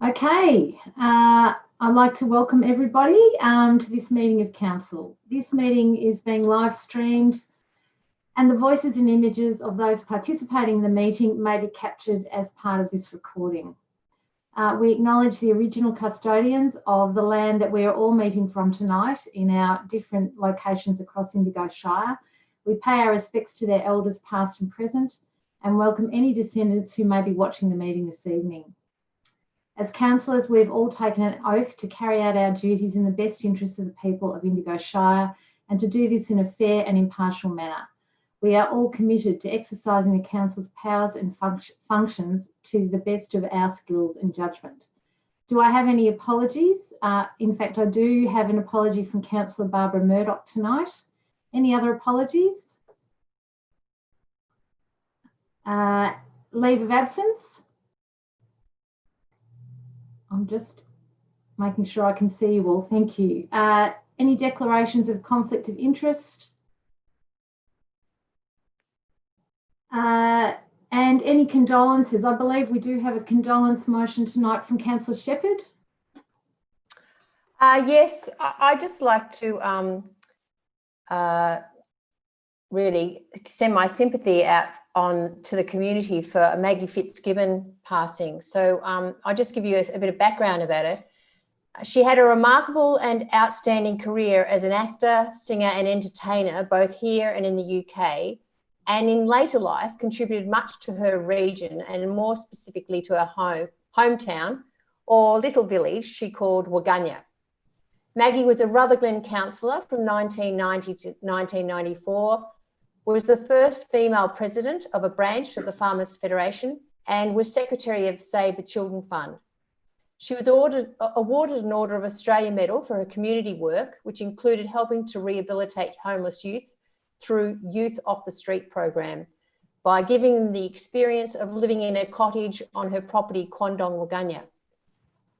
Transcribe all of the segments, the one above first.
Okay, I'd like to welcome everybody to this meeting of Council. This meeting is being live streamed and the voices and images of those participating in the meeting may be captured as part of this recording. We acknowledge the original custodians of the land that we are all meeting from tonight in our different locations across Indigo Shire. We pay our respects to their elders past and present and welcome any descendants who may be watching the meeting this evening. As councillors, we've all taken an oath to carry out our duties in the best interests of the people of Indigo Shire and to do this in a fair and impartial manner. We are all committed to exercising the Council's powers and functions to the best of our skills and judgment. Do I have any apologies? In fact, I do have an apology from Councillor Barbara Murdoch tonight. Any other apologies? Leave of absence? I'm just making sure I can see you all. Thank you. Any declarations of conflict of interest? And any condolences? I believe we do have a condolence motion tonight from Councillor Shepherd. Yes, I'd just like to really send my sympathy out to the community for Maggie Fitzgibbon passing. So I'll just give you a bit of background about her. She had a remarkable and outstanding career as an actor, singer and entertainer, both here and in the UK, and in later life contributed much to her region and more specifically to her hometown or little village she called Waganya. Maggie was a Rutherglen councillor from 1990 to 1994, was the first female president of a branch of the Farmers Federation and was secretary of Save the Children Fund. She was awarded an Order of Australia Medal for her community work, which included helping to rehabilitate homeless youth through Youth Off the Street program by giving them the experience of living in a cottage on her property, Kwandong, Waganya.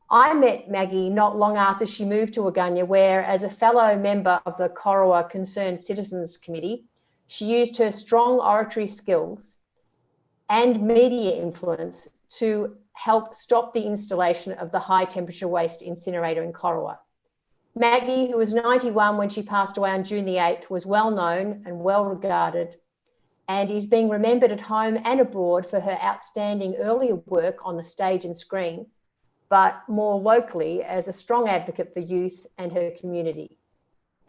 I met Maggie not long after she moved to Waganya, where, as a fellow member of the Corowa Concerned Citizens Committee, she used her strong oratory skills and media influence to help stop the installation of the high temperature waste incinerator in Corowa. Maggie, who was 91 when she passed away on June the 8th, was well known and well regarded and is being remembered at home and abroad for her outstanding earlier work on the stage and screen, but more locally as a strong advocate for youth and her community.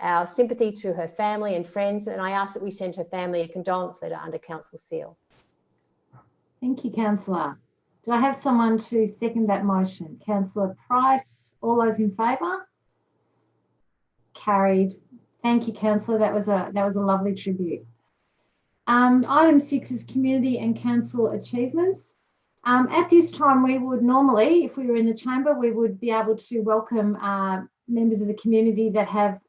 Our sympathy to her family and friends, and I ask that we send her family a condolence letter under council seal. Thank you, Councillor. Do I have someone to second that motion? Councillor Price, all those in favour? Carried. Thank you, Councillor. That was a lovely tribute. Item 6 is community and council achievements. At this time, we would normally, if we were in the chamber, we would be able to welcome members of the community that have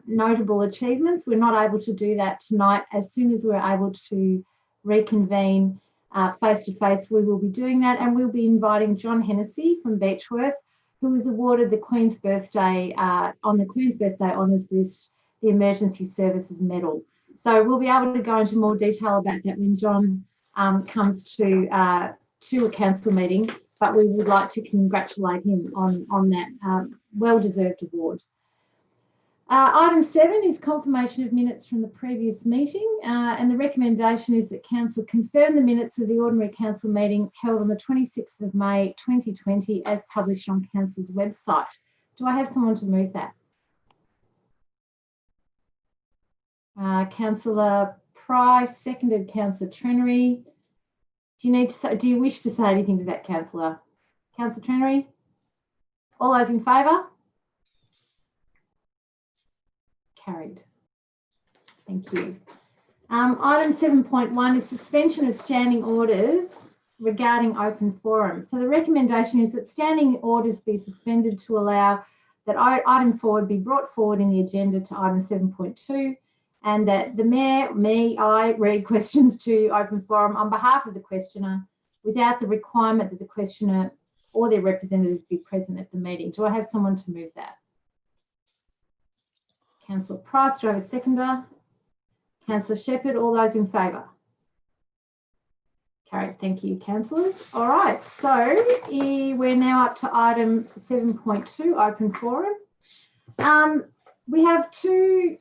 notable achievements. We're not able to do that tonight. As soon as we're able to reconvene face-to-face, we will be doing that, and we'll be inviting John Hennessy from Beechworth, who was awarded the Queen's Birthday, on the Queen's Birthday Honours List, the Emergency Services Medal. So we'll be able to go into more detail about that when John comes to a council meeting, but we would like to congratulate him on that well-deserved award. Item 7 is confirmation of minutes from the previous meeting, and the recommendation is that Council confirm the minutes of the ordinary council meeting held on the 26th of May 2020 as published on Council's website. Do I have someone to move that? Councillor Price, seconded Councillor Trenery. Do you wish to say anything to that, Councillor? Councillor Trenery? All those in favour? Carried. Thank you. Item 7.1 is suspension of standing orders regarding open forum. So the recommendation is that standing orders be suspended to allow that item 4 be brought forward in the agenda to item 7.2, and that the Mayor, I read questions to open forum on behalf of the questioner without the requirement that the questioner or their representative be present at the meeting. Do I have someone to move that? Councillor Price, do I have a seconder? Councillor Shepherd, all those in favour? Carried. Thank you, councillors. All right, so we're now up to item 7.2, open forum. We have two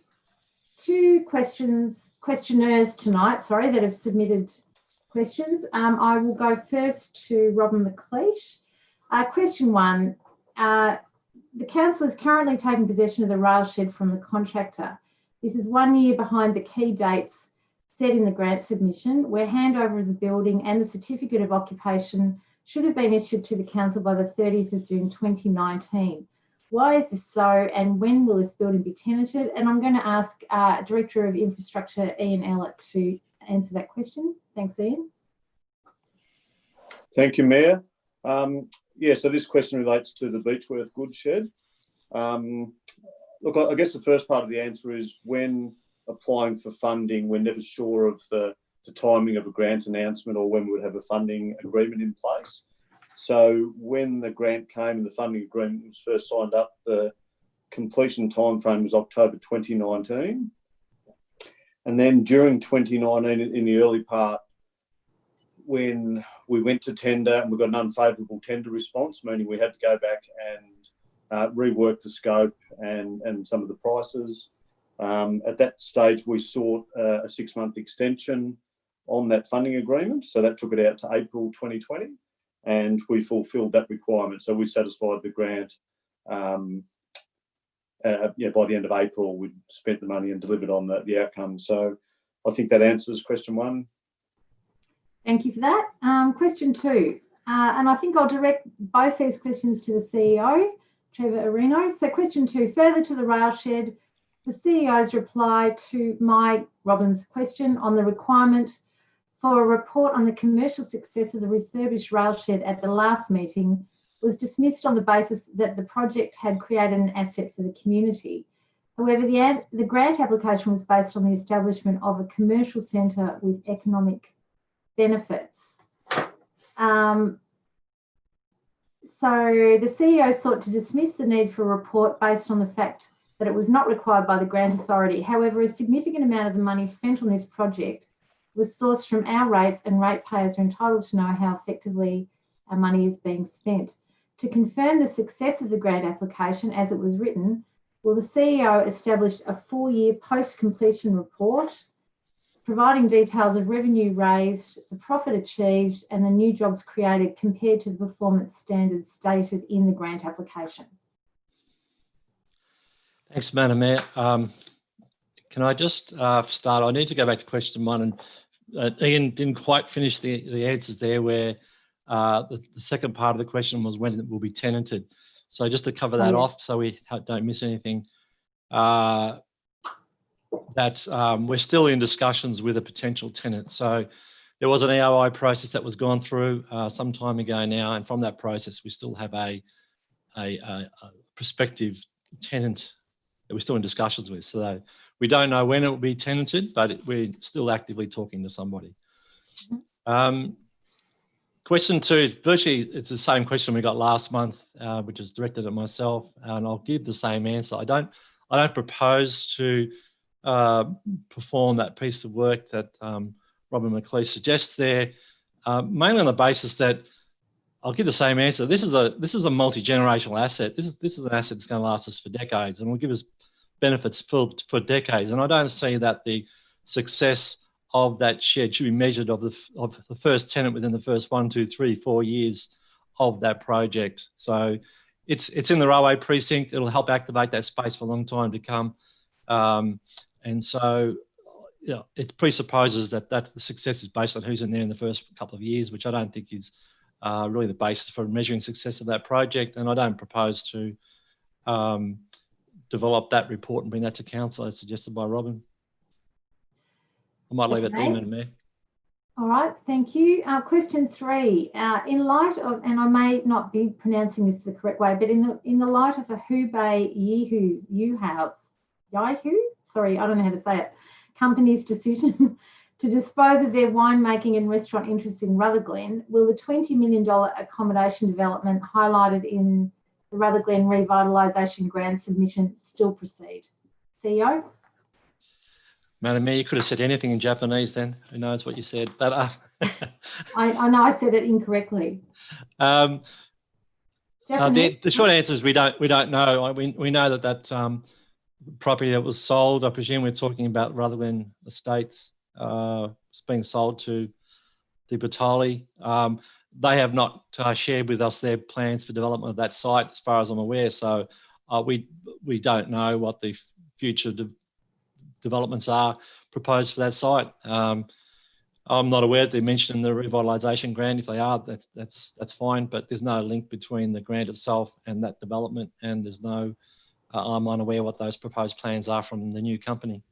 questionnaires tonight, that have submitted questions. I will go first to Robin McLeish. Question 1, the council is currently taking possession of the rail shed from the contractor. This is 1 year behind the key dates set in the grant submission, where handover of the building and the certificate of occupation should have been issued to the council by the 30th of June 2019. Why is this so, and when will this building be tenanted? And I'm going to ask Director of Infrastructure Ian Ellett to answer that question. Thanks, Ian. Thank you, Mayor. So this question relates to the Beechworth goods shed. Look, I guess the first part of the answer is when applying for funding, we're never sure of the timing of a grant announcement or when we would have a funding agreement in place. So when the grant came and the funding agreement was first signed up, the completion timeframe was October 2019. And then during 2019, in the early part, when we went to tender and we got an unfavourable tender response, meaning we had to go back and rework the scope and some of the prices. At that stage, we sought a 6-month extension on that funding agreement. So that took it out to April 2020, and we fulfilled that requirement. So we satisfied the grant. By the end of April, we'd spent the money and delivered on the outcome. So I think that answers question 1. Thank you for that. Question 2, and I think I'll direct both these questions to the CEO, Trevor Areno. So question 2, further to the rail shed, the CEO's reply to Robin's question on the requirement for a report on the commercial success of the refurbished rail shed at the last meeting was dismissed on the basis that the project had created an asset for the community. However, the grant application was based on the establishment of a commercial centre with economic benefits. So the CEO sought to dismiss the need for a report based on the fact that it was not required by the grant authority. However, a significant amount of the money spent on this project was sourced from our rates, and ratepayers are entitled to know how effectively our money is being spent. To confirm the success of the grant application as it was written, will the CEO establish a 4-year post-completion report providing details of revenue raised, the profit achieved, and the new jobs created compared to the performance standards stated in the grant application? Thanks, Madam Mayor. Can I just start? I need to go back to question 1, and Ian didn't quite finish the answers there, where the second part of the question was when it will be tenanted. So just to cover that off so we don't miss anything, we're still in discussions with a potential tenant. So there was an EOI process that was gone through some time ago now, and from that process we still have a prospective tenant that we're still in discussions with. So we don't know when it will be tenanted, but we're still actively talking to somebody. Question 2, virtually it's the same question we got last month, which is directed at myself, and I'll give the same answer. I don't propose to perform that piece of work that Robin McLeish suggests there, mainly on the basis that I'll give the same answer. This is a multi-generational asset. This is an asset that's going to last us for decades and will give us benefits for decades. And I don't see that the success of that shed should be measured of the first tenant within the first 1, 2, 3, 4 years of that project. So it's in the railway precinct. It'll help activate that space for a long time to come. And so it presupposes that the success is based on who's in there in the first couple of years, which I don't think is really the basis for measuring success of that project. And I don't propose to develop that report and bring that to council as suggested by Robin. I might leave it there, Madam Mayor. All right, thank you. Question 3, in light of, and I may not be pronouncing this the correct way, but in the light of the Hubei Yihu, sorry, I don't know how to say it, company's decision to dispose of their winemaking and restaurant interests in Rutherglen, will the $20 million accommodation development highlighted in the Rutherglen Revitalisation Grant submission still proceed? CEO? Madam Mayor, you could have said anything in Japanese then. Who knows what you said. But I know I said it incorrectly. Japanese? The short answer is we don't know. We know that property that was sold, I presume we're talking about Rutherglen Estates, it's being sold to the Batali. They have not shared with us their plans for development of that site, as far as I'm aware. So we don't know what the future developments are proposed for that site. I'm not aware that they're mentioned in the revitalisation grant. If they are, that's fine. But there's no link between the grant itself and that development, and there's no. I'm unaware what those proposed plans are from the new company.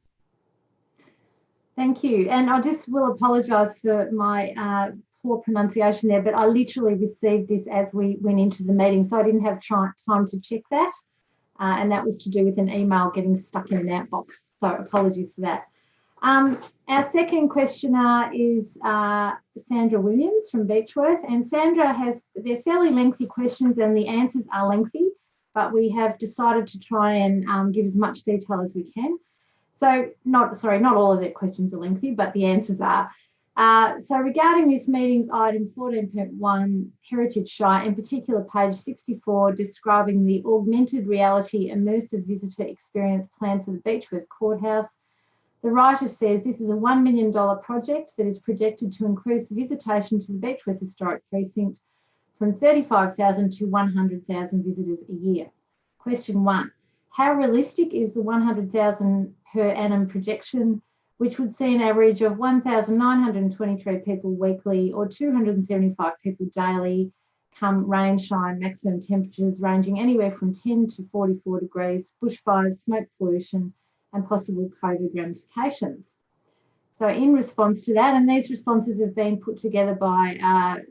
Thank you. And I just will apologise for my poor pronunciation there, but I literally received this as we went into the meeting, so I didn't have time to check that. And that was to do with an email getting stuck in an outbox. So apologies for that. Our second questioner is Sandra Williams from Beechworth. And Sandra they're fairly lengthy questions and the answers are lengthy, but we have decided to try and give as much detail as we can. So not all of the questions are lengthy, but the answers are. So regarding this meeting's item 14.1, Heritage Shire, in particular page 64, describing the augmented reality immersive visitor experience plan for the Beechworth Courthouse, the writer says this is a $1 million project that is projected to increase visitation to the Beechworth Historic Precinct from 35,000 to 100,000 visitors a year. Question 1. How realistic is the 100,000 per annum projection, which would see an average of 1,923 people weekly or 275 people daily, come rain, shine, maximum temperatures ranging anywhere from 10 to 44 degrees, bushfires, smoke pollution, and possible COVID ramifications? So in response to that, and these responses have been put together by our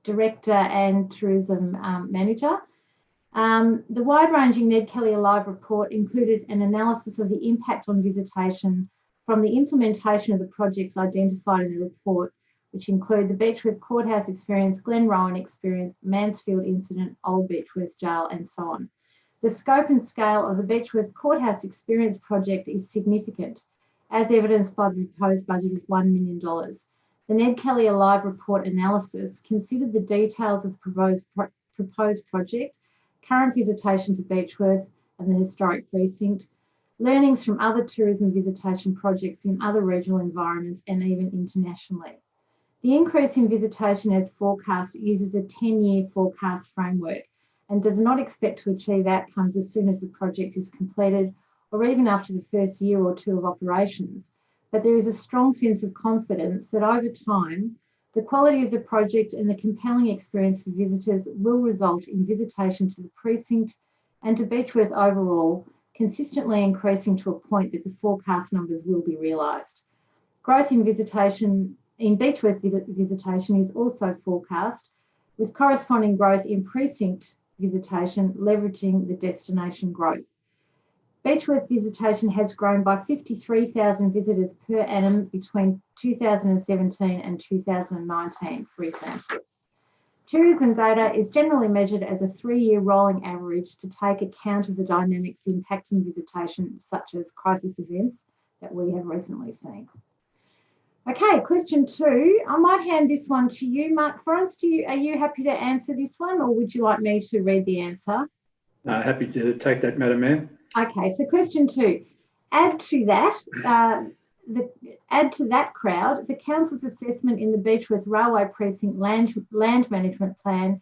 Director and Tourism Manager, the wide-ranging Ned Kelly Alive report included an analysis of the impact on visitation from the implementation of the projects identified in the report, which include the Beechworth Courthouse experience, Glen Rowan experience, Mansfield incident, Old Beechworth Jail, and so on. The scope and scale of the Beechworth Courthouse experience project is significant, as evidenced by the proposed budget of $1 million. The Ned Kelly Alive report analysis considered the details of the proposed project, current visitation to Beechworth and the historic precinct, learnings from other tourism visitation projects in other regional environments and even internationally. The increase in visitation as forecast uses a 10-year forecast framework and does not expect to achieve outcomes as soon as the project is completed or even after the first year or two of operations. But there is a strong sense of confidence that over time, the quality of the project and the compelling experience for visitors will result in visitation to the precinct and to Beechworth overall, consistently increasing to a point that the forecast numbers will be realised. Growth in visitation, in Beechworth visitation, is also forecast, with corresponding growth in precinct visitation leveraging the destination growth. Beechworth visitation has grown by 53,000 visitors per annum between 2017 and 2019, for example. Tourism data is generally measured as a 3-year rolling average to take account of the dynamics impacting visitation, such as crisis events that we have recently seen. Okay, question 2. I might hand this one to you, Mark Forrest. Are you happy to answer this one, or would you like me to read the answer? Happy to take that, Madam Mayor. Okay, so question 2. Add to that crowd the council's assessment in the Beechworth Railway Precinct land management plan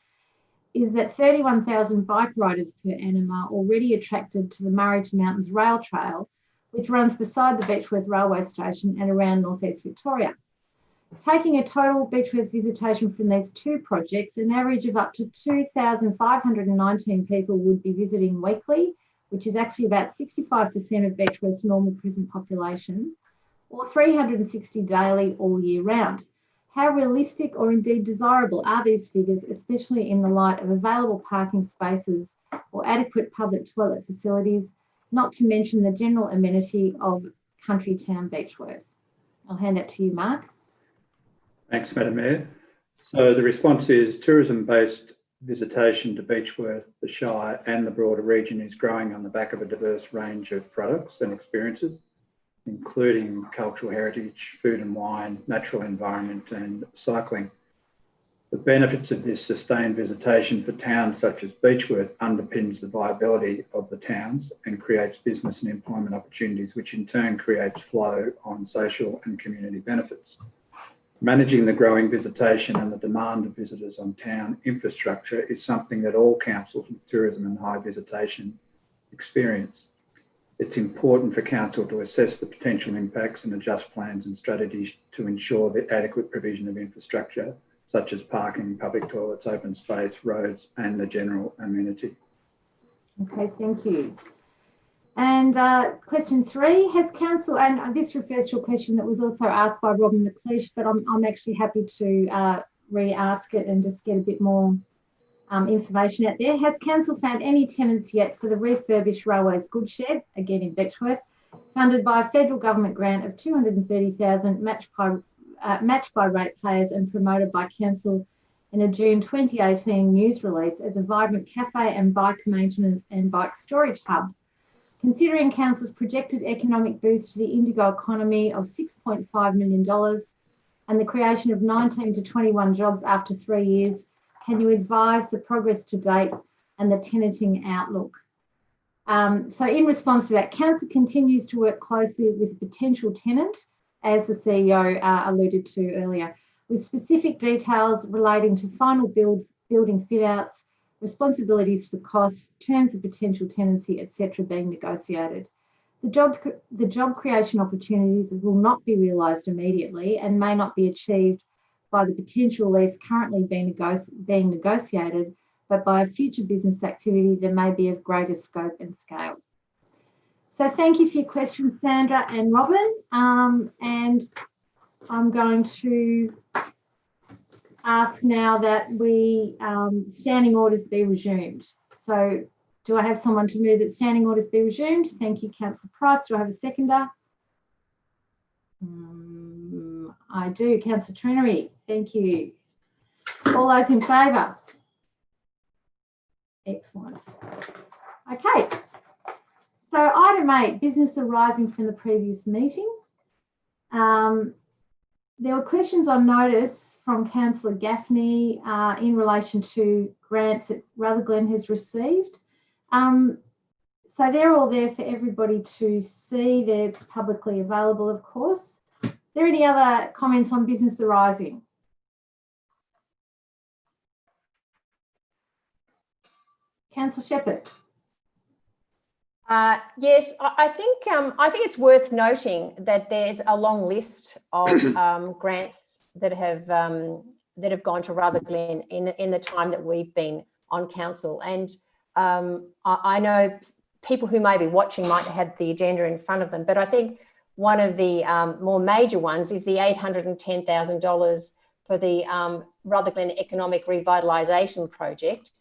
is that 31,000 bike riders per annum are already attracted to the Murray to Mountains Rail Trail, which runs beside the Beechworth Railway Station and around northeast Victoria. Taking a total Beechworth visitation from these two projects, an average of up to 2,519 people would be visiting weekly, which is actually about 65% of Beechworth's normal prison population, or 360 daily all year round. How realistic or indeed desirable are these figures, especially in the light of available parking spaces or adequate public toilet facilities, not to mention the general amenity of country town Beechworth? I'll hand it to you, Mark. Thanks, Madam Mayor. So the response is tourism-based visitation to Beechworth, the Shire and the broader region is growing on the back of a diverse range of products and experiences. including cultural heritage, food and wine, natural environment and cycling. The benefits of this sustained visitation for towns such as Beechworth underpins the viability of the towns and creates business and employment opportunities, which in turn creates flow on social and community benefits. Managing the growing visitation and the demand of visitors on town infrastructure is something that all councils with tourism and high visitation experience. It's important for council to assess the potential impacts and adjust plans and strategies to ensure the adequate provision of infrastructure such as parking, public toilets, open space, roads, and the general amenity. Okay, thank you. And question 3, has council, and this refers to a question that was also asked by Robin McLeish, but I'm actually happy to re-ask it and just get a bit more information out there. Has council found any tenants yet for the refurbished Railways Goods Shed, again in Betchworth, funded by a federal government grant of $230,000 matched by ratepayers and promoted by council in a June 2018 news release as a vibrant cafe and bike maintenance and bike storage hub? Considering council's projected economic boost to the Indigo economy of $6.5 million and the creation of 19 to 21 jobs after 3 years, can you advise the progress to date and the tenanting outlook? So in response to that, council continues to work closely with a potential tenant, as the CEO alluded to earlier, with specific details relating to final building fit outs, responsibilities for costs, terms of potential tenancy, etc. being negotiated. The job creation opportunities will not be realised immediately and may not be achieved by the potential lease currently being negotiated, but by a future business activity that may be of greater scope and scale. So thank you for your questions, Sandra and Robin. And I'm going to ask now that we standing orders be resumed. So do I have someone to move that standing orders be resumed? Thank you, Councillor Price. Do I have a seconder? I do, Councillor Trinery. Thank you. All those in favour? Excellent. Okay. So item 8, business arising from the previous meeting. There were questions on notice from Councillor Gaffney in relation to grants that Rutherglen has received. So they're all there for everybody to see. They're publicly available, of course. Are there any other comments on business arising? Councillor Shepherd. Yes, I think it's worth noting that there's a long list of grants that have gone to Rutherglen in the time that we've been on council, and I know people who may be watching might have the agenda in front of them, but I think one of the more major ones is the $810,000 for the Rutherglen Economic Revitalisation Project,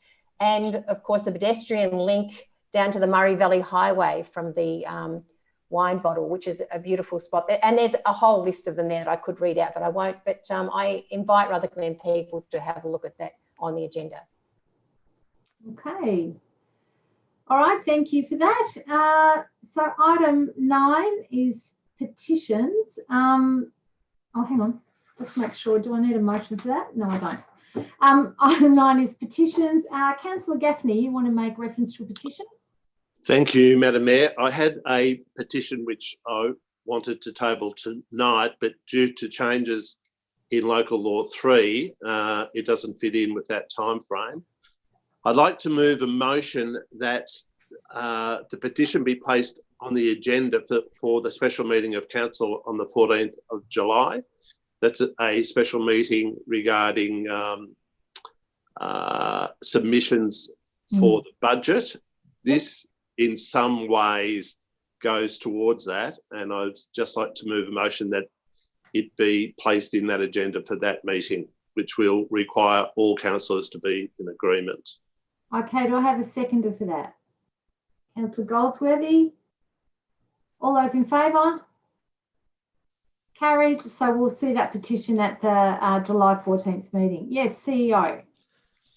and of course the pedestrian link down to the Murray Valley Highway from the wine bottle, which is a beautiful spot. And there's a whole list of them there that I could read out, but I won't. But I invite Rutherglen people to have a look at that on the agenda. Okay. All right, thank you for that. So item 9 is petitions. Oh, hang on. Let's make sure. Do I need a motion for that? No, I don't. Item 9 is petitions. Councillor Gaffney, you want to make reference to a petition? Thank you, Madam Mayor. I had a petition which I wanted to table tonight, but due to changes in Local Law 3, it doesn't fit in with that time frame. I'd like to move a motion that the petition be placed on the agenda for the special meeting of Council on the 14th of July. That's a special meeting regarding submissions for the budget. This, in some ways, goes towards that, and I'd just like to move a motion that it be placed in that agenda for that meeting, which will require all councillors to be in agreement. Okay, do I have a seconder for that? Councillor Goldsworthy? All those in favour? Carried. So we'll see that petition at the July 14th meeting. Yes, CEO.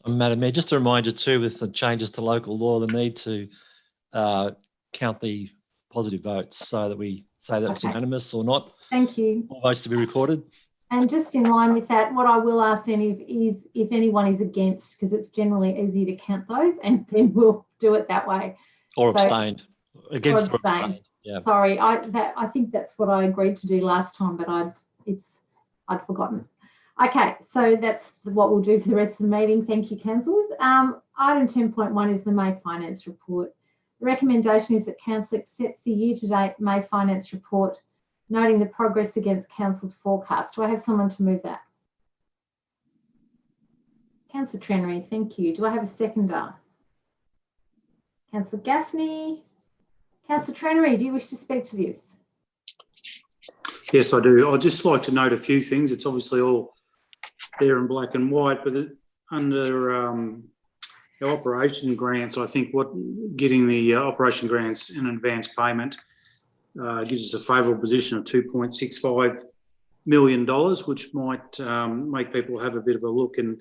Madam Mayor, just a reminder too, with the changes to local law, the need to count the positive votes so that we say that it's Okay. unanimous or not. Thank you. All votes to be recorded. And just in line with that, what I will ask then is if anyone is against, because it's generally easier to count those, and then we'll do it that way. Or So- abstained. Against or abstained. Yeah. Sorry, I think that's what I agreed to do last time, but I'd forgotten. Okay, so that's what we'll do for the rest of the meeting. Thank you, councillors. Item 10.1 is the May Finance Report. The recommendation is that council accepts the year-to-date May Finance Report, noting the progress against council's forecast. Do I have someone to move that? Councillor Trenery, thank you. Do I have a seconder? Councillor Gaffney. Councillor Trenery, do you wish to speak to this? Yes, I do. I'd just like to note a few things. It's obviously all there in black and white, but under the operation grants, I think getting the operation grants in advance payment gives us a favourable position of $2.65 million, which might make people have a bit of a look and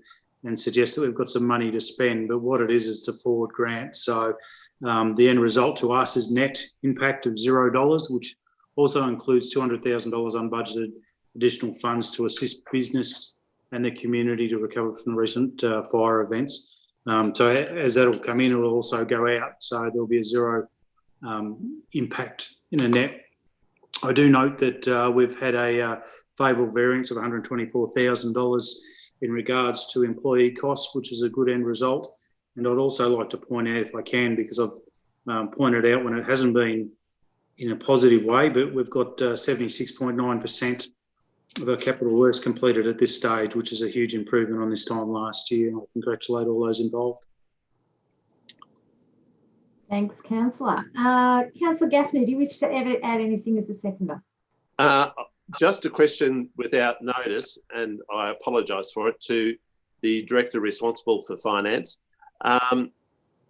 suggest that we've got some money to spend. But what it is, it's a forward grant. So the end result to us is net impact of $0, which also includes $200,000 unbudgeted additional funds to assist business and the community to recover from the recent fire events. So as that will come in, it will also go out. So there'll be a zero impact in a net. I do note that we've had a favourable variance of $124,000 in regards to employee costs, which is a good end result. And I'd also like to point out, if I can, because I've pointed out when it hasn't been in a positive way, but we've got 76.9% of our capital works completed at this stage, which is a huge improvement on this time last year. And I congratulate all those involved. Thanks, councillor. Councillor Gaffney, do you wish to add anything as a seconder? Just a question without notice, and I apologise for it, to the director responsible for finance.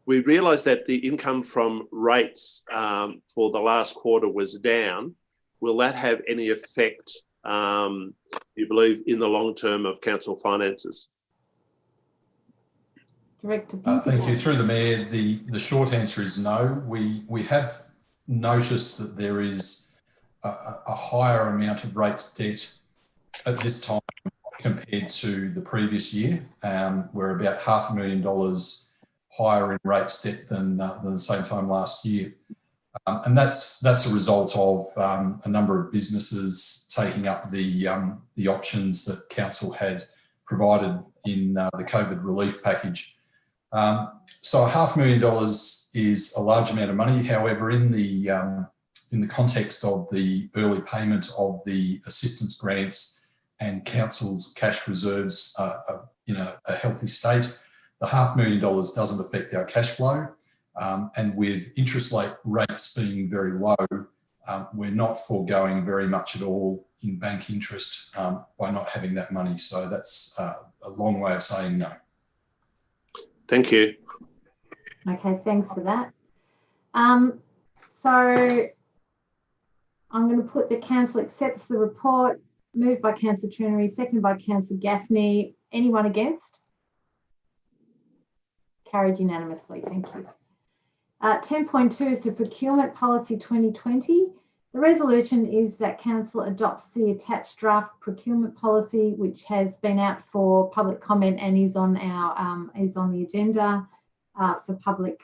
We realised that the income from rates for the last quarter was down. Will that have any effect, you believe, in the long term of council finances? Director Thank you. Through the Mayor, the short answer is no. We have noticed that there is a higher amount of rates debt at this time compared to the previous year. We're about $500,000 higher in rates debt than the same time last year. And that's a result of a number of businesses taking up the options that council had provided in the COVID relief package. So $500,000 is a large amount of money. However, in the context of the early payment of the assistance grants and council's cash reserves are in a healthy state, the $500,000 doesn't affect our cash flow. And with interest rates being very low, we're not foregoing very much at all in bank interest by not having that money. So that's a long way of saying no. Thank you. Okay, thanks for that. So I'm going to put the council accepts the report, moved by Councillor Trenery, seconded by Councillor Gaffney. Anyone against? Carried unanimously. Thank you. 10.2 is the Procurement Policy 2020. The resolution is that council adopts the attached draft procurement policy, which has been out for public comment and is on the agenda for public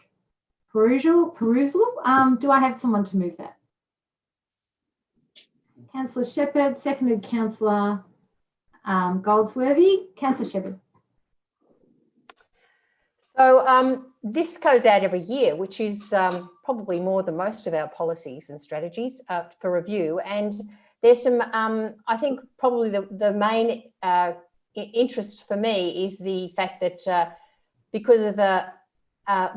perusal. Do I have someone to move that? Councillor Shepherd, seconded Councillor Goldsworthy. Councillor Shepherd. So this goes out every year, which is probably more than most of our policies and strategies for review. And there's some, I think probably the main interest for me is the fact that because of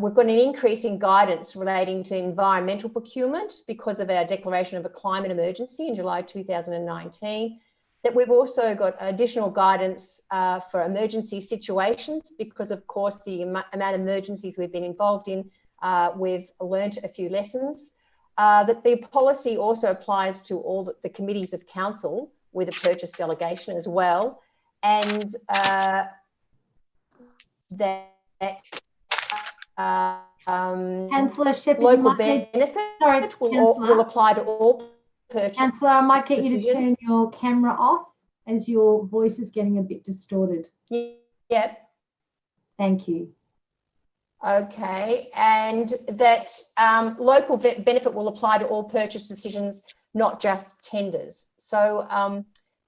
we've got an increase in guidance relating to environmental procurement because of our declaration of a climate emergency in July 2019. That we've also got additional guidance for emergency situations because, of course, the amount of emergencies we've been involved in, we've learnt a few lessons. That the policy also applies to all the committees of council with a purchase delegation as well. And that Councillor Shepherd, local benefit will apply to all purchase. Councillor, I might get you to decisions. turn your camera off as your voice is getting a bit distorted. Yep. Thank you. Okay, and that local benefit will apply to all purchase decisions, not just tenders. So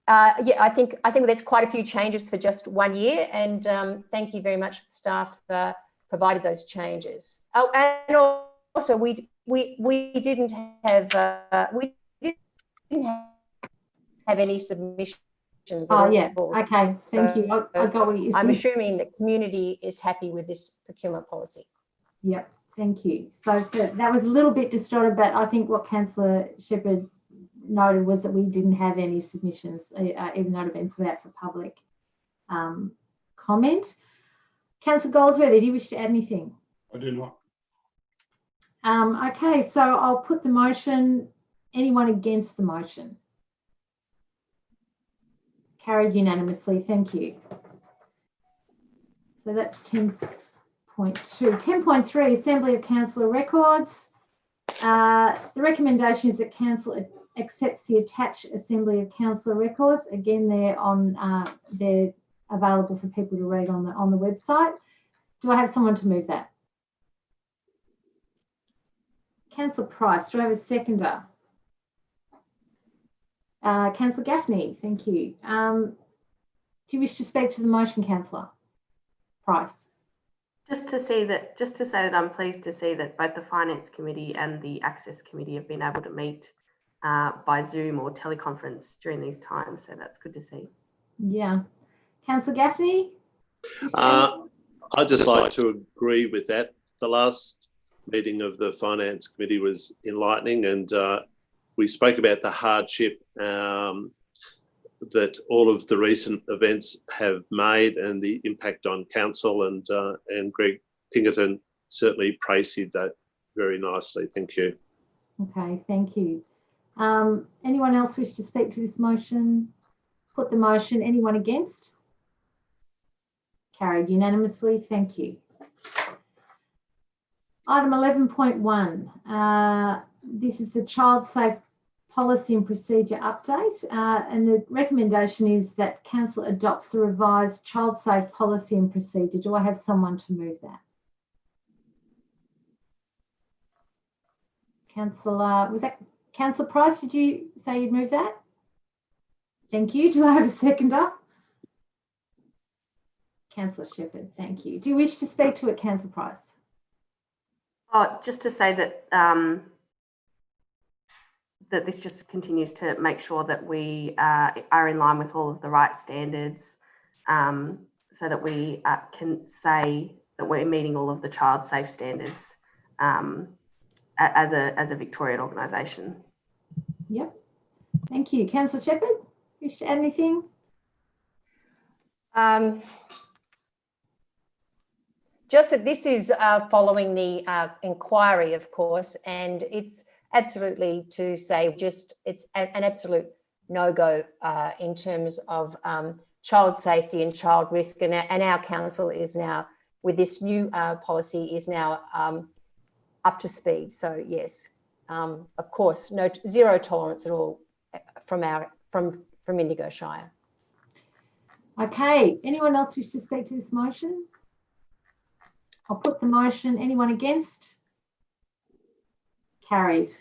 yeah, I think there's quite a few changes for just 1 year, and thank you very much for the staff provided those changes. Oh, and also we didn't have any submissions. Oh yeah, okay, thank you. I got what you're saying. I'm assuming that community is happy with this procurement policy. Yep, thank you. So that was a little bit distorted, but I think what Councillor Shepherd noted was that we didn't have any submissions, even though it had been put out for public comment. Councillor Goldsworthy, do you wish to add anything? I do not. Okay, so I'll put the motion. Anyone against the motion? Carried unanimously, thank you. So that's 10.2. 10.3, Assembly of Councillor Records. The recommendation is that Council accepts the attached Assembly of Councillor Records. Again, they're available for people to read on the website. Do I have someone to move that? Councillor Price, do I have a seconder? Councillor Gaffney, thank you. Do you wish to speak to the motion, Councillor Price? Just to say that I'm pleased to see that both the Finance Committee and the Access Committee have been able to meet by Zoom or teleconference during these times. So that's good to see. Yeah. Councillor Gaffney? I'd just like to agree with that. The last meeting of the Finance Committee was enlightening, and we spoke about the hardship that all of the recent events have made and the impact on council, and Greg Pinkerton certainly praised that very nicely. Thank you. Okay, thank you. Anyone else wish to speak to this motion? Put the motion. Anyone against? Carried unanimously. Thank you. Item 11.1. This is the Child Safe Policy and Procedure Update, and the recommendation is that Council adopts the revised Child Safe Policy and Procedure. Do I have someone to move that? Councillor, was that Councillor Price? Did you say you'd move that? Thank you. Do I have a seconder? Councillor Shepherd, thank you. Do you wish to speak to it, Councillor Price? Oh, just to say that that this just continues to make sure that we are in line with all of the right standards, so that we can say that we're meeting all of the child safe standards as a Victorian organisation. Yep. Thank you. Councillor Shepherd, wish to add anything? Just that this is following the inquiry, of course, and it's absolutely to say it's an absolute no-go in terms of child safety and child risk, and our council is now, with this new policy, is now up to speed. So yes, of course, zero tolerance at all from Indigo Shire. Okay, anyone else wish to speak to this motion? I'll put the motion. Anyone against? Carried.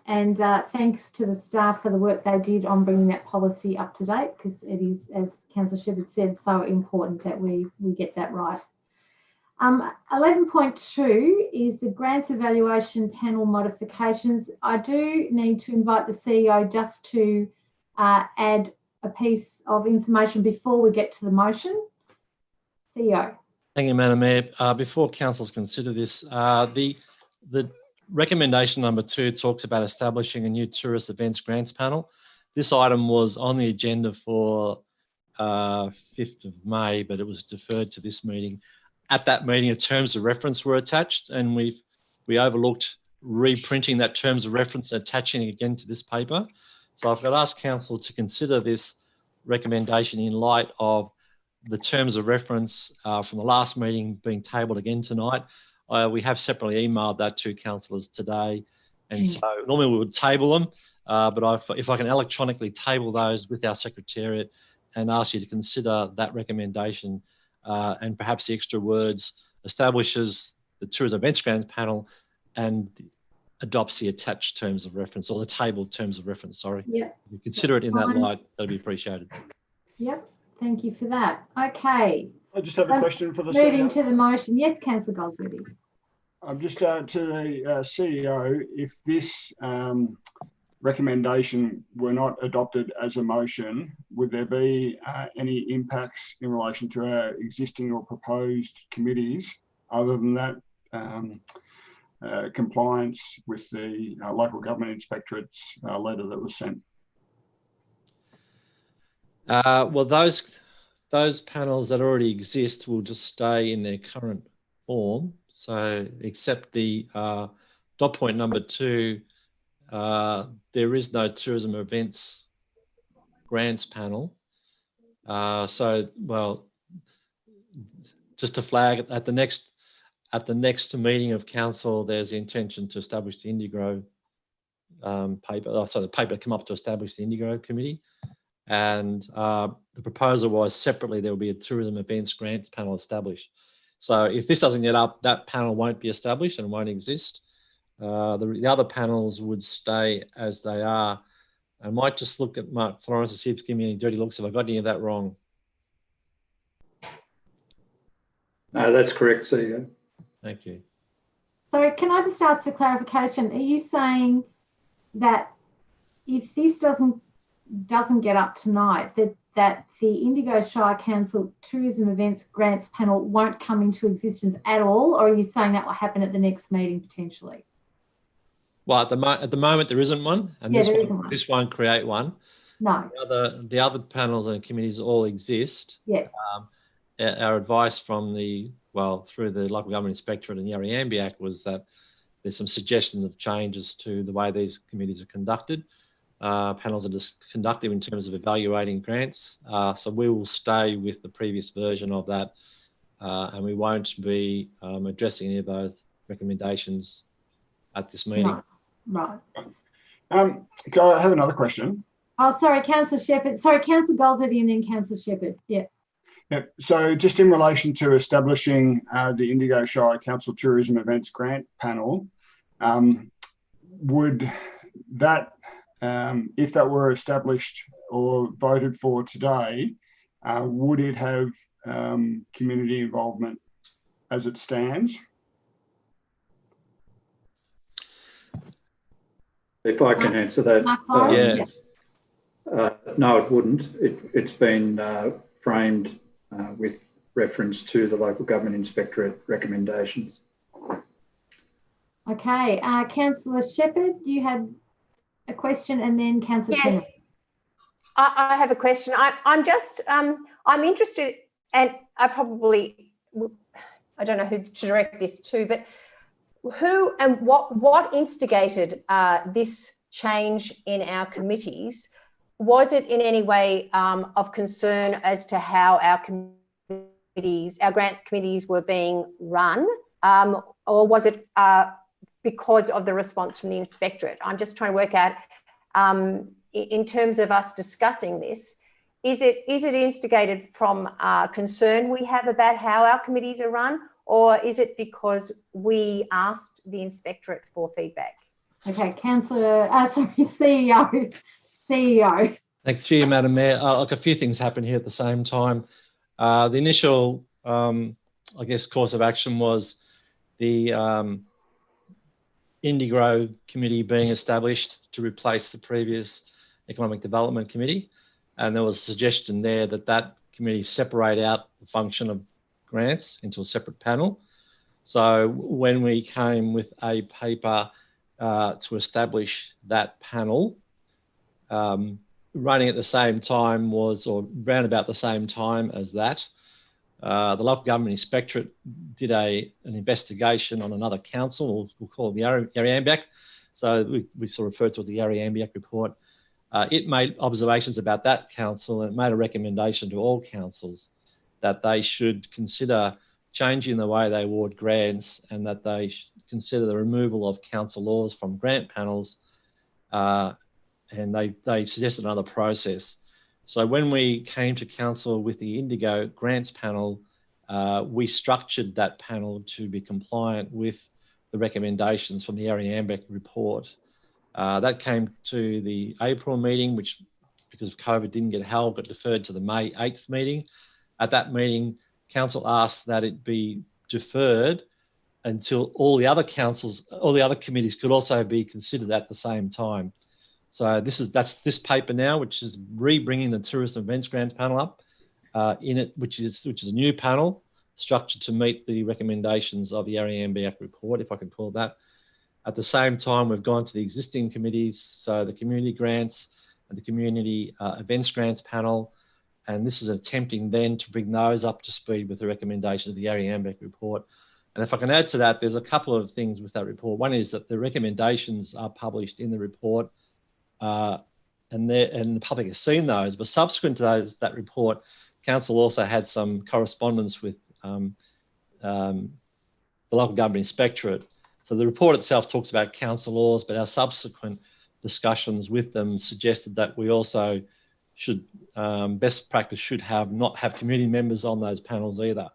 And thanks to the staff for the work they did on bringing that policy up to date, because it is, as Councillor Shepherd said, so important that we get that right. 11.2 is the grants evaluation panel modifications. I do need to invite the CEO just to add a piece of information before we get to the motion. CEO. Thank you, Madam Mayor. Before councillors consider this, the recommendation number 2 talks about establishing a new tourist events grants panel. This item was on the agenda for 5th of May, but it was deferred to this meeting. At that meeting, terms of reference were attached, and we overlooked reprinting that terms of reference and attaching it again to this paper. So I've got to ask council to consider this recommendation in light of the terms of reference from the last meeting being tabled again tonight. We have separately emailed that to councillors today. And so normally we would table them, But if I can electronically table those with our secretariat and ask you to consider that recommendation, and perhaps the extra words establishes the Tourism Events Grants Panel and adopts the attached terms of reference, or the tabled terms of reference, sorry. Yep. If you consider it in that light, that'd be appreciated. Yep. Thank you for that. Okay. I just have a question for the Moving CEO. to the motion. Yes, Councillor Goldsworthy. I'm just to the CEO, if this recommendation were not adopted as a motion, would there be any impacts in relation to our existing or proposed committees other than that compliance with the local government inspectorate's letter that was sent? Well, those panels that already exist will just stay in their current form. So, except the dot point number 2, there is no tourism events grants panel. So, well, just to flag, at the next meeting of council, there's the intention to establish the Indigo paper. So the paper come up to establish the Indigo committee, and the proposal was separately there will be a tourism events grants panel established. So if this doesn't get up, that panel won't be established and won't exist. The other panels would stay as they are. I might just look at Mark Florence to see if he's giving me any dirty looks if I got any of that wrong. No, that's correct, CEO. Thank you. Sorry, can I just ask for clarification? Are you saying that if this doesn't get up tonight, that the Indigo Shire Council Tourism Events Grants Panel won't come into existence at all, or are you saying that will happen at the next meeting potentially? Well, at the moment there isn't one, and this won't create one. No. The other panels and committees all exist. Yes. Our advice from through the Local Government Inspectorate and the Ariambi Act was that there's some suggestions of changes to the way these committees are conducted. Panels are just conducted in terms of evaluating grants. So we will stay with the previous version of that, and we won't be addressing any of those recommendations at this meeting. Right. I have another question. Oh, sorry, Councillor Shepherd. Sorry, Councillor Goldsworthy and then Councillor Shepherd. Yeah. Yeah. So just in relation to establishing the Indigo Shire Council Tourism Events Grant Panel, would that, if that were established or voted for today, would it have community involvement as it stands? If I can answer that. No, it wouldn't. It's been framed with reference to the Local Government Inspectorate recommendations. Okay. Councillor Shepherd, you had a question, and then Councillor Turner. Yes, I have a question. I'm interested, and I don't know who to direct this to, but who and what instigated this change in our committees? Was it in any way of concern as to how our committees, our grants committees were being run, or was it because of the response from the inspectorate? I'm just trying to work out, in terms of us discussing this, is it instigated from concern we have about how our committees are run, or is it because we asked the inspectorate for feedback? Okay, CEO. Thank you, Madam Mayor. A few things happen here at the same time. The initial, course of action was the Indigo committee being established to replace the previous Economic Development Committee. And there was a suggestion there that committee separate out the function of grants into a separate panel. So when we came with a paper to establish that panel, running at the same time or around about the same time as that, the Local Government Inspectorate did an investigation on another council, we'll call it the Ariambi Act. So we sort of referred to the Ariambi Act report. It made observations about that council, and it made a recommendation to all councils that they should consider changing the way they award grants, and that they should consider the removal of council laws from grant panels and they suggested another process. So when we came to council with the Indigo grants panel, we structured that panel to be compliant with the recommendations from the Ari Ambeck report. That came to the April meeting, which because of COVID didn't get held, got deferred to the May 8th meeting. At that meeting, council asked that it be deferred until all the other committees could also be considered at the same time. So that's this paper now, which is re-bringing the Tourism Events Grants panel up in it, which is a new panel structured to meet the recommendations of the Ari Ambeck report, if I can call it that. At the same time, we've gone to the existing committees, so the community grants and the community events grants panel, and this is attempting then to bring those up to speed with the recommendations of the Ari Ambeck report. And if I can add to that, there's a couple of things with that report. One is that the recommendations are published in the report, and the public has seen those. But subsequent to that report, council also had some correspondence with the local government inspectorate. So the report itself talks about council laws, but our subsequent discussions with them suggested that we also should, best practice should not have community members on those panels either.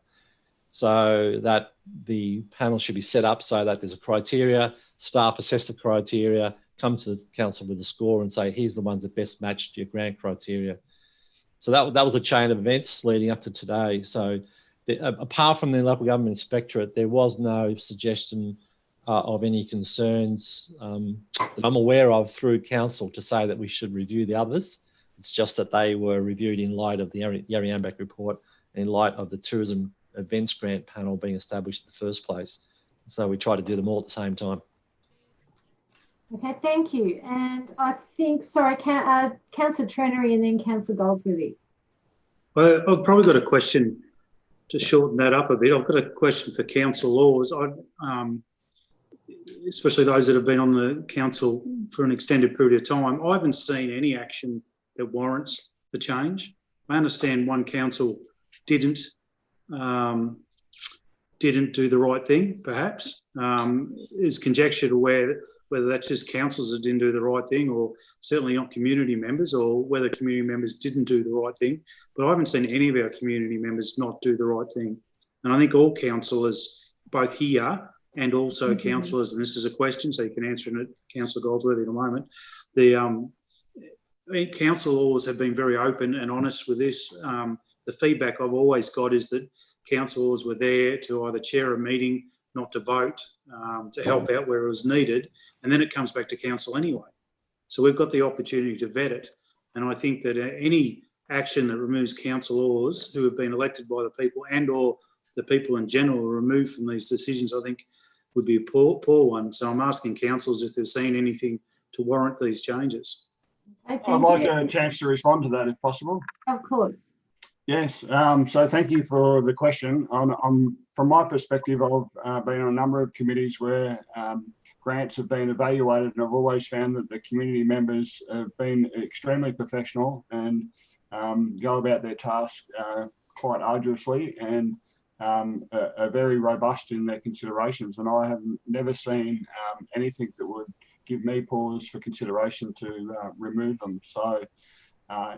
So that the panel should be set up so that there's a criteria, staff assess the criteria, come to the council with a score and say, here's the ones that best matched your grant criteria. So that was a chain of events leading up to today. So apart from the local government inspectorate, there was no suggestion of any concerns that I'm aware of through council to say that we should review the others. It's just that they were reviewed in light of the Ari Ambeck report, in light of the tourism events grant panel being established in the first place. So we try to do them all at the same time. Okay, thank you. And I think, sorry, Councillor Trenery and then Councillor Goldsworthy. Well, I've probably got a question to shorten that up a bit. I've got a question for council laws. Especially those that have been on the council for an extended period of time. I haven't seen any action that warrants the change. I understand one council didn't do the right thing, perhaps. There's conjecture to whether that's just councils that didn't do the right thing, or certainly not community members, or whether community members didn't do the right thing. But I haven't seen any of our community members not do the right thing. And I think all councillors, both here and also councillors, and this is a question, so you can answer it, Councillor Goldsworthy, in a moment. Council laws have been very open and honest with this. The feedback I've always got is that councillors were there to either chair a meeting, not to vote, to help out where it was needed, and then it comes back to council anyway. So we've got the opportunity to vet it. And I think that any action that removes councillors who have been elected by the people and or the people in general are removed from these decisions, I think would be a poor one. So I'm asking councillors if they've seen anything to warrant these changes. Okay, I'd like a chance to respond to that if possible. Of course. Yes, so thank you for the question. From my perspective, I've been on a number of committees where grants have been evaluated, and I've always found that the community members have been extremely professional and go about their task quite arduously and are very robust in their considerations. And I have never seen anything that would give me pause for consideration to remove them. So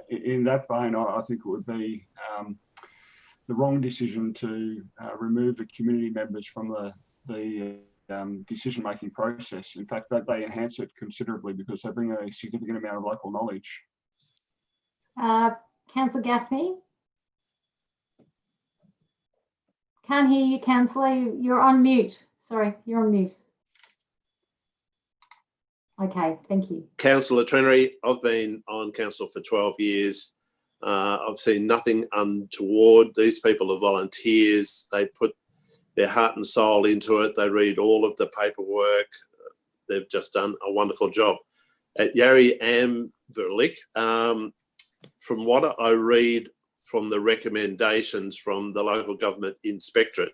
in that vein, I think it would be the wrong decision to remove the community members from the decision-making process. In fact, they enhance it considerably because they bring a significant amount of local knowledge. Councillor Gaffney? Can't hear you, Councillor. You're on mute. Sorry, you're on mute. Okay, thank you. Councillor Trenery, I've been on council for 12 years. I've seen nothing untoward. These people are volunteers. They put their heart and soul into it. They read all of the paperwork. They've just done a wonderful job. At Ari Ambeck, from what I read from the recommendations from the local government inspectorate,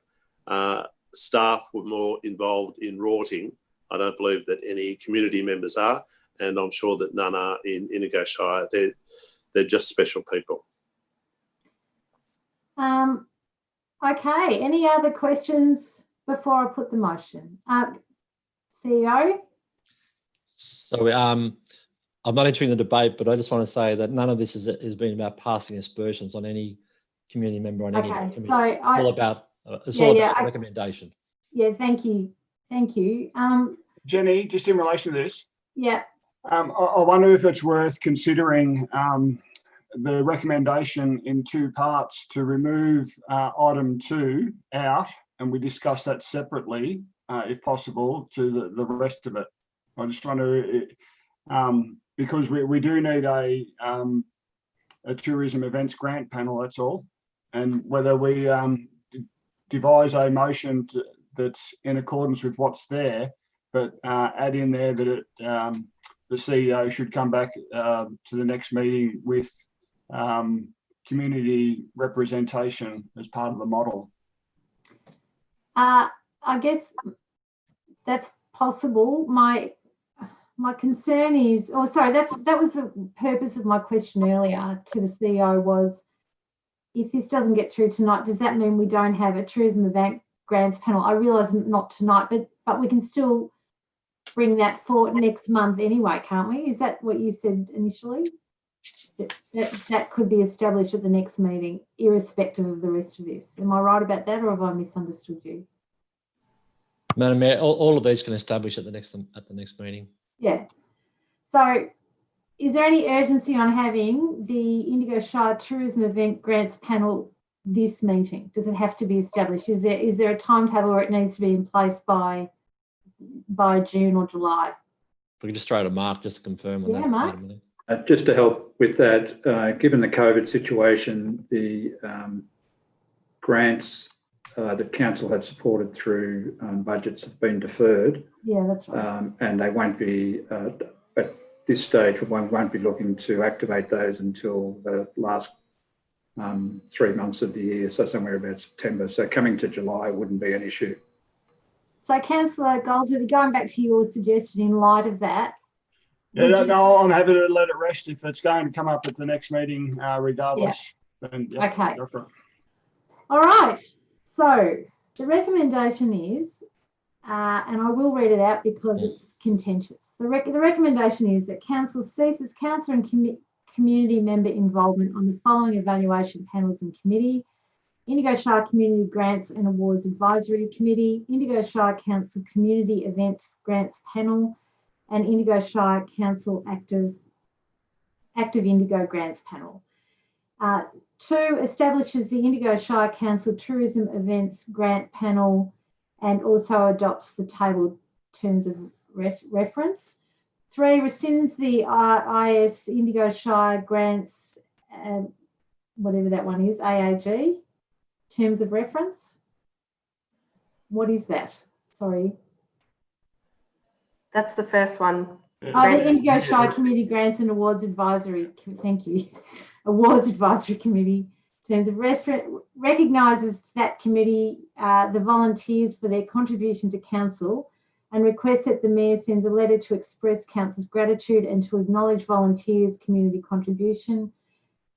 staff were more involved in rorting. I don't believe that any community members are, and I'm sure that none are in Indigo Shire. They're just special people. Okay, any other questions before I put the motion? CEO? So I'm not entering the debate, but I just want to say that none of this has been about passing aspersions on any community member on any Okay, committee. so It's all about recommendation. Yeah, thank you. Jenny, just in relation to this, Yeah. I wonder if it's worth considering the recommendation in two parts to remove item 2 out, and we discuss that separately, if possible, to the rest of it. I just want to, because we do need a tourism events grant panel, that's all. And whether we devise a motion that's in accordance with what's there, but add in there that the CEO should come back to the next meeting with community representation as part of the model. I guess that's possible. My concern is, that was the purpose of my question earlier to the CEO was, if this doesn't get through tonight, does that mean we don't have a tourism event grants panel? I realise not tonight, but we can still bring that for next month anyway, can't we? Is that what you said initially? That could be established at the next meeting, irrespective of the rest of this. Am I right about that, or have I misunderstood you? Madam Mayor, all of these can establish at the next meeting. Yeah. So is there any urgency on having the Indigo Shire Tourism Event Grants Panel this meeting? Does it have to be established? Is there a timetable where it needs to be in place by June or July? We can just throw out a mark just to confirm on that. Yeah, Mark. Just to help with that, given the COVID situation, the grants that council had supported through budgets have been deferred. Yeah, that's right. And they won't be, at this stage, we won't be looking to activate those until the last 3 months of the year, so somewhere about September. So coming to July wouldn't be an issue. So Councillor Goldsworthy, going back to your suggestion in light of that. Yeah, no, I'm happy to let it rest if it's going to come up at the next meeting, regardless. Yeah. Then, yeah, okay. Go for it. All right. So the recommendation is, and I will read it out because it's contentious. The recommendation is that council ceases council and community member involvement on the following evaluation panels and committee: Indigo Shire Community Grants and Awards Advisory Committee, Indigo Shire Council Community Events Grants Panel, and Indigo Shire Council Active Indigo Grants Panel. 2, establishes the Indigo Shire Council Tourism Events Grant Panel and also adopts the tabled terms of reference. 3, rescinds the IS Indigo Shire Grants, whatever that one is, AAG, terms of reference. What is that? Sorry. That's the first one. Oh, the Indigo Shire Community Grants and Awards Advisory, thank you. Awards Advisory Committee, terms of reference, recognises that committee, the volunteers for their contribution to council, and requests that the Mayor sends a letter to express council's gratitude and to acknowledge volunteers' community contribution.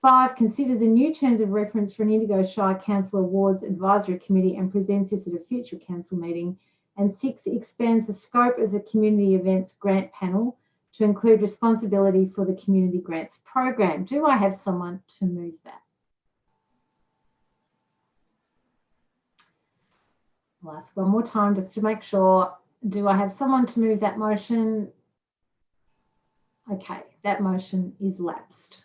5, considers a new terms of reference for an Indigo Shire Council Awards Advisory Committee and presents this at a future council meeting. And 6, expands the scope of the Community Events Grant Panel to include responsibility for the Community Grants Program. Do I have someone to move that? I'll ask one more time just to make sure. Do I have someone to move that motion? Okay, that motion is lapsed.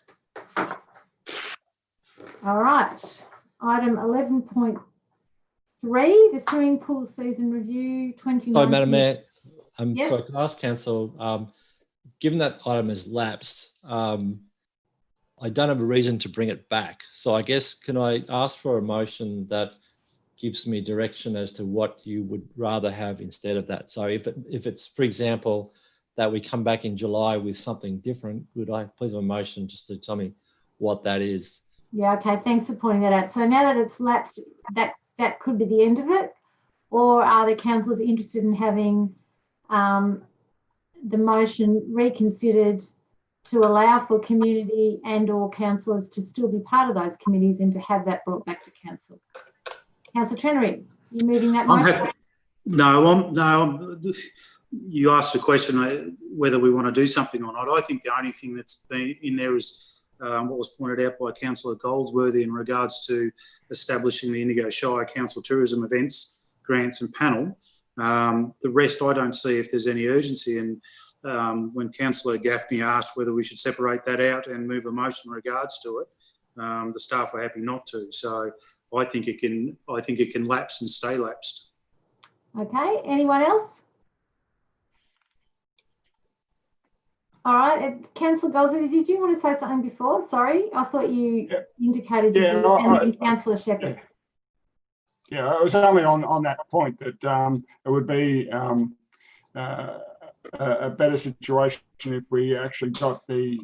All right, item 11.3, the swimming pool season review 2019. Sorry, Madam Mayor. Yes. So I can ask Council, given that item has lapsed, I don't have a reason to bring it back. So I guess, can I ask for a motion that gives me direction as to what you would rather have instead of that? So if it's, for example, that we come back in July with something different, would I please have a motion just to tell me what that is? Yeah, okay, thanks for pointing that out. So now that it's lapsed, that could be the end of it, or are the councillors interested in having the motion reconsidered to allow for community and or councillors to still be part of those committees and to have that brought back to council? Councillor Trenery, you moving that motion? you asked a question whether we want to do something or not. I think the only thing that's been in there is what was pointed out by Councillor Goldsworthy in regards to establishing the Indigo Shire Council Tourism Events, Grants and Panel. The rest I don't see if there's any urgency. And when Councillor Gaffney asked whether we should separate that out and move a motion in regards to it, the staff were happy not to. So I think it can lapse and stay lapsed. Okay, anyone else? All right, Councillor Goldsworthy, did you want to say something before? Sorry, I thought you indicated you did, and Councillor Shepherd. Yeah, it was only on that point that it would be a better situation if we actually got the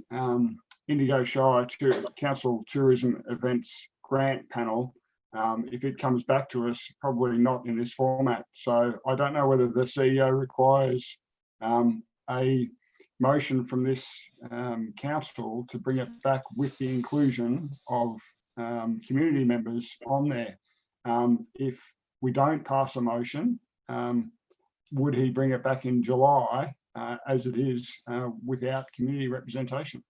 Indigo Shire Council Tourism Events Grant Panel. If it comes back to us, probably not in this format. So I don't know whether the CEO requires a motion from this council to bring it back with the inclusion of community members on there. If we don't pass a motion, would he bring it back in July as it is without community representation?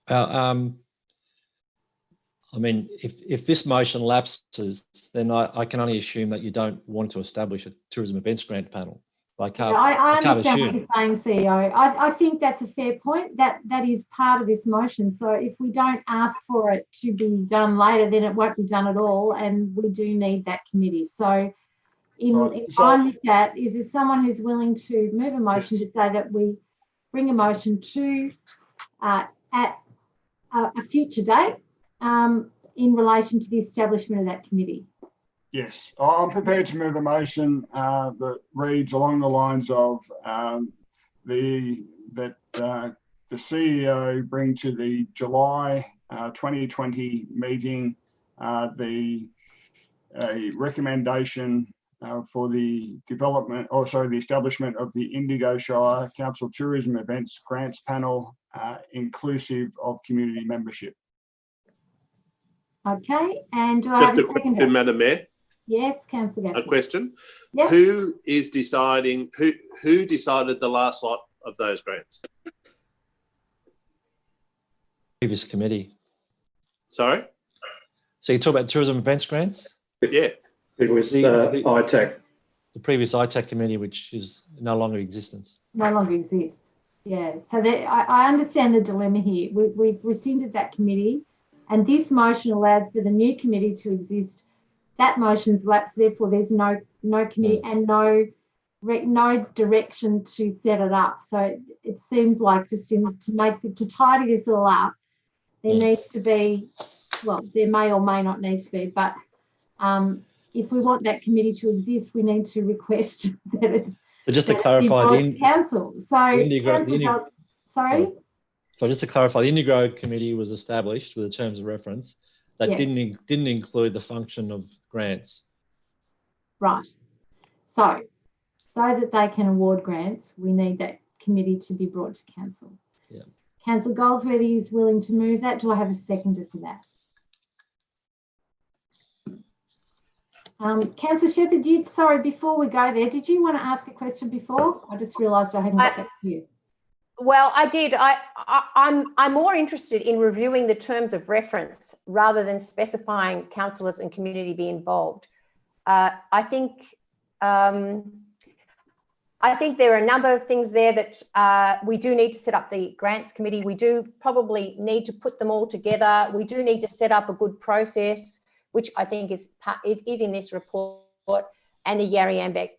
I mean, if this motion lapses, then I can only assume that you don't want to establish a tourism events grant panel. I understand what you're saying, CEO. I think that's a fair point. That is part of this motion. So if we don't ask for it to be done later, then it won't be done at all, and we do need that committee. So in line with that, is there someone who's willing to move a motion to say that we bring a motion to at a future date in relation to the establishment of that committee? Yes, I'm prepared to move a motion that reads along the lines of that the CEO bring to the July 2020 meeting a recommendation for the development, the establishment of the Indigo Shire Council Tourism Events Grants Panel, inclusive of community membership. Okay, and do I have a second? Madam Mayor? Yes, Councillor Gaffney. A question. Yes. Who is deciding, who decided the last lot of those grants? Previous committee. Sorry? So you talk about tourism events grants? Yeah. It was ITAC. The previous ITAC committee, which is no longer in existence. No longer exists. Yeah, so I understand the dilemma here. We've rescinded that committee, and this motion allowed for the new committee to exist. That motion's lapsed, therefore there's no committee and no direction to set it up. So it seems like just to tidy this all up, there needs to be, well, there may or may not need to be, but if we want that committee to exist, we need to request that it. So just to clarify, the council. So sorry. So just to clarify, the Indigo committee was established with the terms of reference that didn't include the function of grants. Right. So that they can award grants, we need that committee to be brought to council. Yeah. Councillor Goldsworthy is willing to move that. Do I have a seconder for that? Councillor Shepherd, sorry, before we go there, did you want to ask a question before? I just realised I hadn't got back to you. Well, I did. I'm more interested in reviewing the terms of reference rather than specifying councillors and community be involved. I think there are a number of things there that we do need to set up the grants committee. We do probably need to put them all together. We do need to set up a good process, which I think is in this report, and the Yarriambiac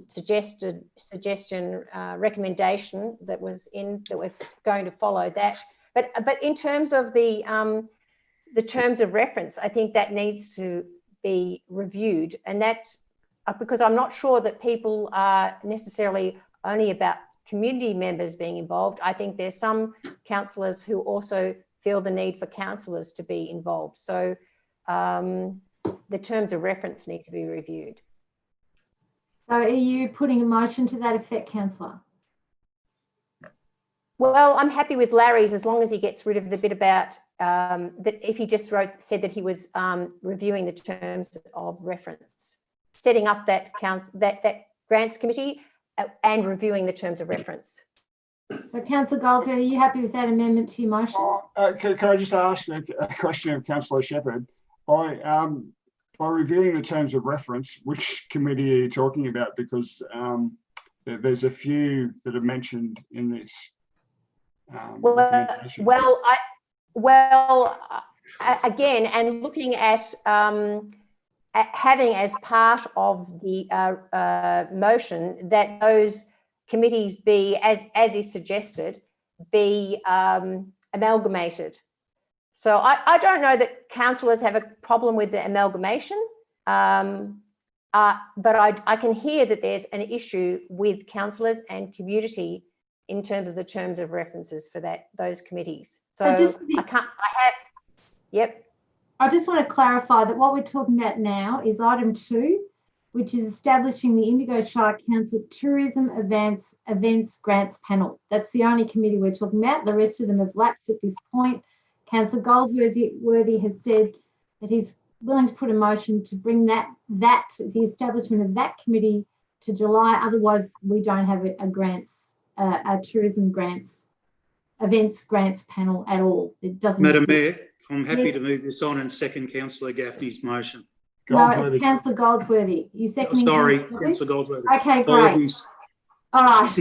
suggestion recommendation that was in that we're going to follow that. But in terms of the terms of reference, I think that needs to be reviewed, and that because I'm not sure that people are necessarily only about community members being involved. I think there's some councillors who also feel the need for councillors to be involved. So the terms of reference need to be reviewed. So are you putting a motion to that effect, councillor? Well, I'm happy with Larry's as long as he gets rid of the bit about that if he just said that he was reviewing the terms of reference, setting up that Grants Committee and reviewing the terms of reference. So Councillor Goldsworthy, are you happy with that amendment to your motion? Can I just ask a question of Councillor Shepherd? By reviewing the terms of reference, which committee are you talking about? Because there's a few that are mentioned in this recommendation. Again, and looking at having as part of the motion that those committees be, as is suggested, be amalgamated. So I don't know that councillors have a problem with the amalgamation, but I can hear that there's an issue with councillors and community in terms of the terms of references for those committees. So yep. I just want to clarify that what we're talking about now is item 2, which is establishing the Indigo Shire Council Tourism Events Grants Panel. That's the only committee we're talking about. The rest of them have lapsed at this point. Councillor Goldsworthy has said that he's willing to put a motion to bring the establishment of that committee to July. Otherwise, we don't have a tourism events grants panel at all. It doesn't. Madam Mayor, I'm happy to move this on and second Councillor Gaffney's motion. No, it's Councillor Goldsworthy. You seconding? Sorry, Councillor Goldsworthy. Okay, great. Apologies. All right.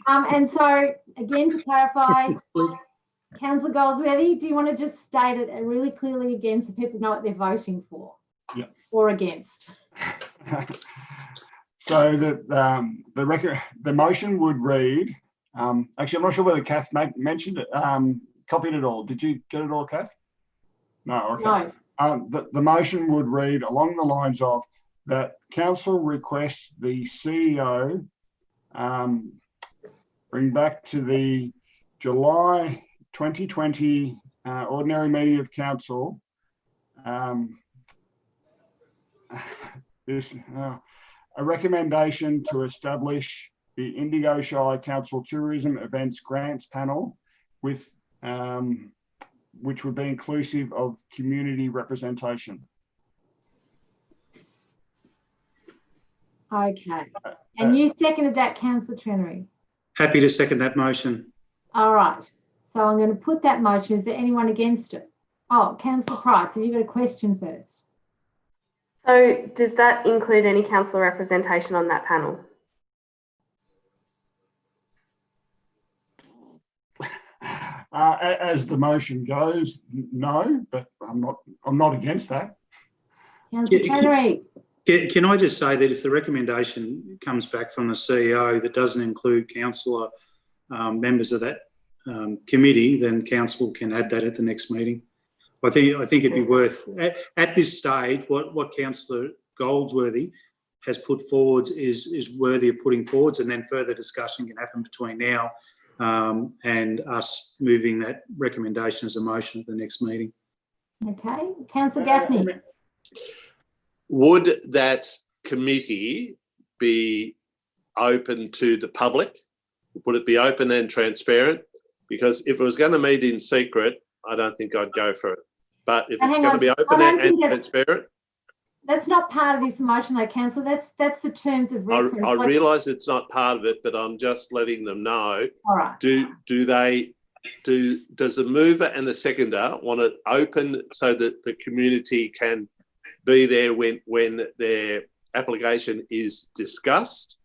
And so again, to clarify, Councillor Goldsworthy, do you want to just state it really clearly again so people know what they're voting for? Yeah. Or against? So the motion would read, actually, I'm not sure whether Kath mentioned it, copied it all. Did you get it all, Kath? No, okay. No. The motion would read along the lines of that council requests the CEO bring back to the July 2020 ordinary meeting of council a recommendation to establish the Indigo Shire Council Tourism Events Grants Panel with which would be inclusive of community representation. Okay. And you seconded that, Councillor Trenery? Happy to second that motion. All right. So I'm going to put that motion. Is there anyone against it? Oh, Councillor Price, have you got a question first? So does that include any councillor representation on that panel? As the motion goes, no, but I'm not against that. Can I just say that if the recommendation comes back from the CEO that doesn't include councillor members of that committee, then council can add that at the next meeting. I think it'd be worth at this stage. What Councillor Goldsworthy has put forward is worthy of putting forwards, and then further discussion can happen between now and us moving that recommendation as a motion at the next meeting. Okay, Councillor Gaffney. Would that committee be open to the public? Would it be open and transparent? Because if it was going to meet in secret, I don't think I'd go for it. But if it's going to be open and transparent, that's not part of this motion, though, Councillor. That's the terms of reference. I realise it's not part of it, but I'm just letting them know. All right. Does the mover and the seconder want it open so that the community can be there when their application is discussed,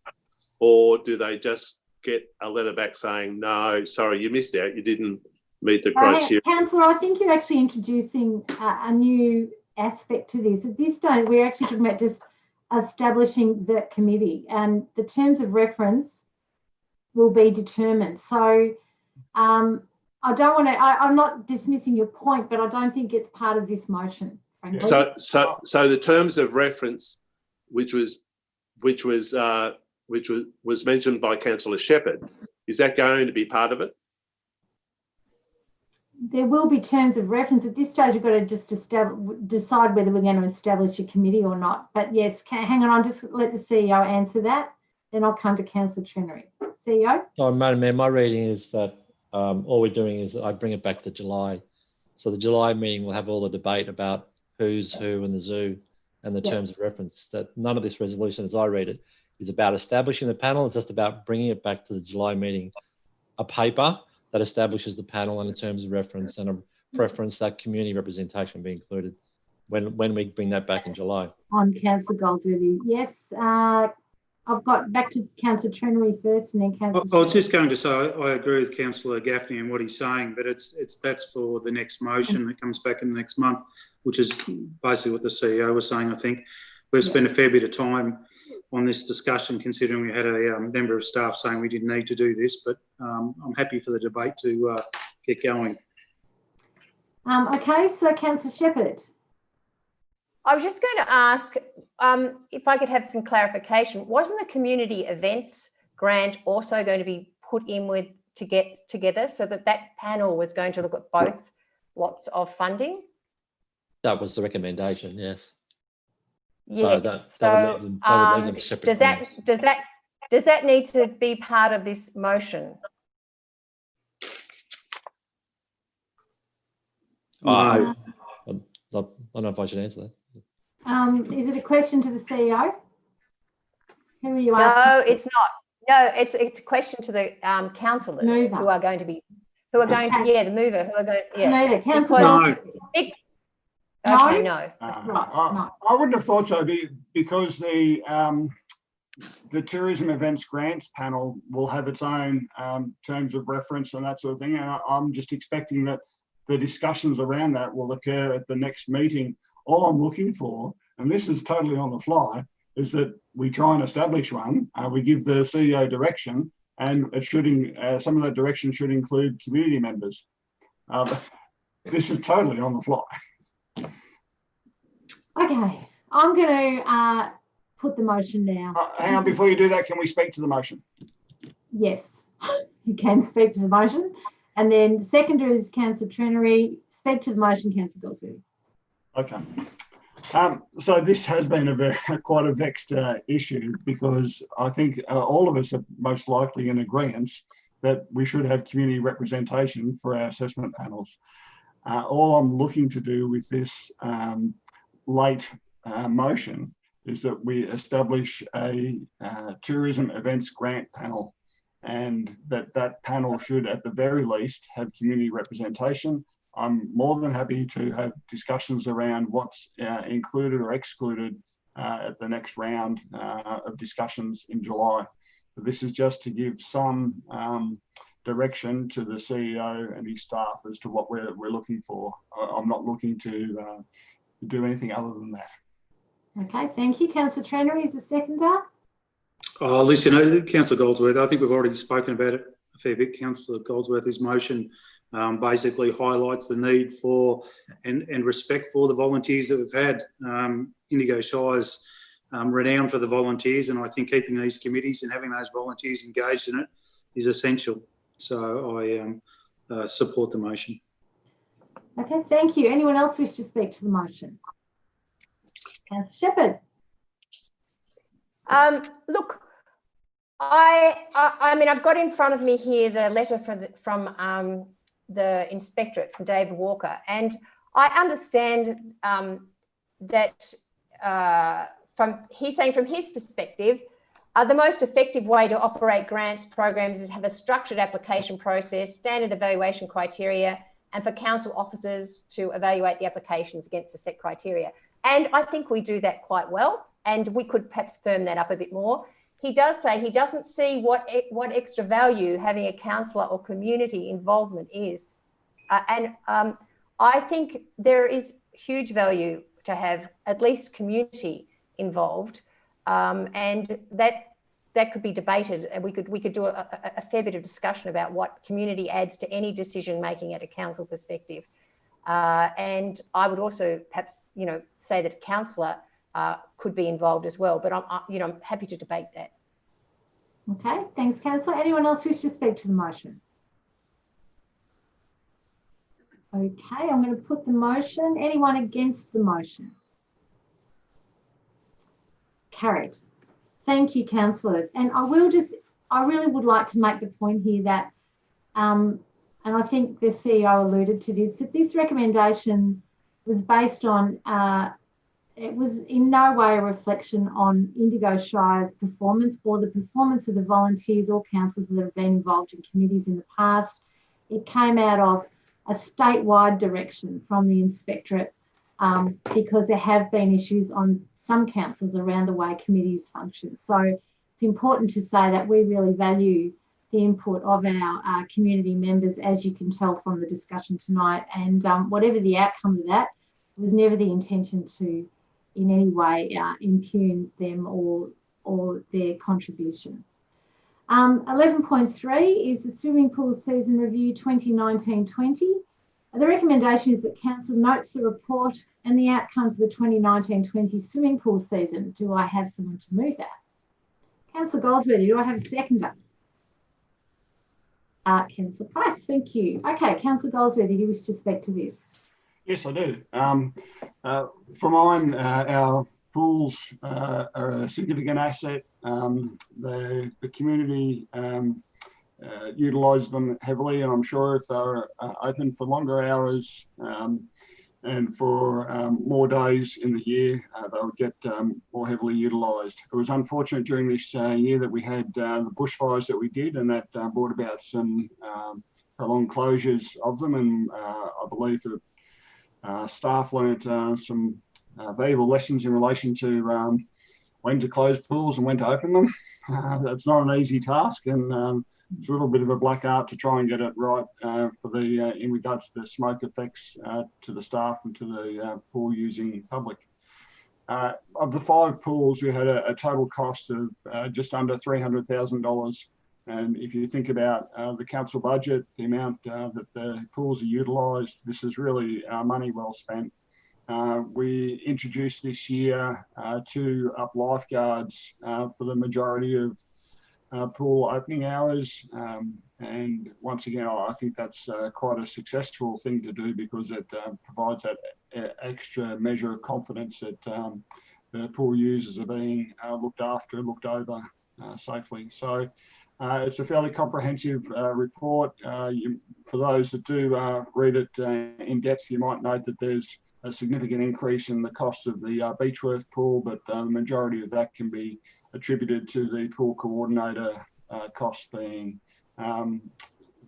or do they just get a letter back saying, no, sorry, you missed out, you didn't meet the criteria? Councillor, I think you're actually introducing a new aspect to this. At this stage, we're actually talking about just establishing the committee, and the terms of reference will be determined. So I don't want to, I'm not dismissing your point, but I don't think it's part of this motion. Frankly. So the terms of reference, which was mentioned by Councillor Shepherd, is that going to be part of it? There will be terms of reference. At this stage, we've got to just decide whether we're going to establish a committee or not. But yes, hang on, I'll just let the CEO answer that. Then I'll come to Councillor Trenery. CEO? Oh, Madam Mayor, my reading is that all we're doing is I bring it back to July. So the July meeting will have all the debate about who's who in the zoo and the terms of reference. That none of this resolution, as I read it, is about establishing the panel. It's just about bringing it back to the July meeting, a paper that establishes the panel and in terms of reference and a preference that community representation be included when we bring that back in July. On Councillor Goldsworthy. Yes, I've got back to Councillor Trennery first and then Councillor. I was just going to say I agree with Councillor Gaffney and what he's saying, but that's for the next motion that comes back in the next month, which is basically what the CEO was saying. I think we've spent a fair bit of time on this discussion, considering we had a member of staff saying we didn't need to do this, but I'm happy for the debate to get going. Okay, so Councillor Shepherd. I was just going to ask if I could have some clarification. Wasn't the community events grant also going to be put in with to get together so that panel was going to look at both lots of funding? That was the recommendation, yes. Yeah. So that would leave them separate. Does that need to be part of this motion? I don't know if I should answer that. Is it a question to the CEO? Who are you asking? No, it's not. No, it's a question to the councillors who are going to be, the mover, who are going, Mover, councillor. No. Okay, no. No. I wouldn't have thought so, because the tourism events grants panel will have its own terms of reference and that sort of thing, and I'm just expecting that the discussions around that will occur at the next meeting. All I'm looking for, and this is totally on the fly, is that we try and establish one. We give the CEO direction, and it should some of that direction should include community members. This is totally on the fly. Okay, I'm going to put the motion now. Hang on, before you do that, can we speak to the motion? Yes, you can speak to the motion. And then the seconder is Councillor Trennery. Speak to the motion, Councillor Goldsworthy. Okay. So this has been quite a vexed issue, because I think all of us are most likely in agreement that we should have community representation for our assessment panels. All I'm looking to do with this late motion is that we establish a tourism events grant panel, and that panel should at the very least have community representation. I'm more than happy to have discussions around what's included or excluded at the next round of discussions in July. But this is just to give some direction to the CEO and his staff as to what we're looking for. I'm not looking to do anything other than that. Okay, thank you. Councillor Trennery is the seconder. Oh, listen, Councillor Goldsworthy, I think we've already spoken about it a fair bit. Councillor Goldsworthy's motion basically highlights the need for and respect for the volunteers that we've had. Indigo Shire's renowned for the volunteers, and I think keeping these committees and having those volunteers engaged in it is essential. So I support the motion. Okay, thank you. Anyone else wish to speak to the motion? Councillor Shepherd. Look, I mean, I've got in front of me here the letter from the inspectorate, from David Walker, and I understand that he's saying from his perspective, the most effective way to operate grants programs is to have a structured application process, standard evaluation criteria, and for council officers to evaluate the applications against the set criteria. And I think we do that quite well, and we could perhaps firm that up a bit more. He does say he doesn't see what extra value having a councillor or community involvement is. I think there is huge value to have at least community involved, and that could be debated, and we could do a fair bit of discussion about what community adds to any decision making at a council perspective. And I would also perhaps, say that a councillor could be involved as well, but I'm happy to debate that. Okay, thanks, councillor. Anyone else wish to speak to the motion? Okay, I'm going to put the motion. Anyone against the motion? Carried. Thank you, councillors. And I really would like to make the point here that, and I think the CEO alluded to this, that this recommendation was based on it was in no way a reflection on Indigo Shire's performance or the performance of the volunteers or councillors that have been involved in committees in the past. It came out of a statewide direction from the inspectorate because there have been issues on some councils around the way committees function. So it's important to say that we really value the input of our community members, as you can tell from the discussion tonight. And whatever the outcome of that, it was never the intention to in any way impugn them or their contribution. 11.3 is the swimming pool season review 2019-20. The recommendation is that council notes the report and the outcomes of the 2019-20 swimming pool season. Do I have someone to move that? Councillor Goldsworthy, do I have a seconder? Councillor Price, thank you. Okay, Councillor Goldsworthy, do you wish to speak to this? Yes, I do. For mine, our pools are a significant asset. The community utilise them heavily, and I'm sure if they're open for longer hours and for more days in the year, they would get more heavily utilised. It was unfortunate during this year that we had the bushfires that we did, and that brought about some prolonged closures of them, and I believe that staff learnt some valuable lessons in relation to when to close pools and when to open them. That's not an easy task, and it's a little bit of a black art to try and get it right for the in regards to the smoke effects to the staff and to the pool using public. Of the 5 pools, we had a total cost of just under $300,000. And if you think about the council budget, the amount that the pools are utilised, this is really money well spent. We introduced this year 2 up lifeguards for the majority of pool opening hours. And once again, I think that's quite a successful thing to do, because it provides that extra measure of confidence that the pool users are being looked after and looked over safely. So it's a fairly comprehensive report. For those that do read it in depth, you might note that there's a significant increase in the cost of the Beechworth pool, but the majority of that can be attributed to the pool coordinator costs being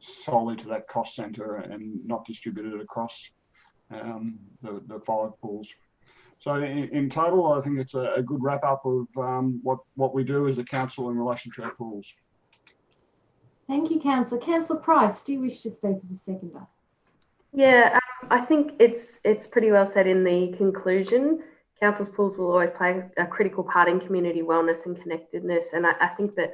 solely to that cost centre and not distributed across the 5 pools. So in total, I think it's a good wrap up of what we do as a council in relation to our pools. Thank you, Councillor. Councillor Price, do you wish to speak as a seconder? Yeah, I think it's pretty well said in the conclusion. Council's pools will always play a critical part in community wellness and connectedness, and I think that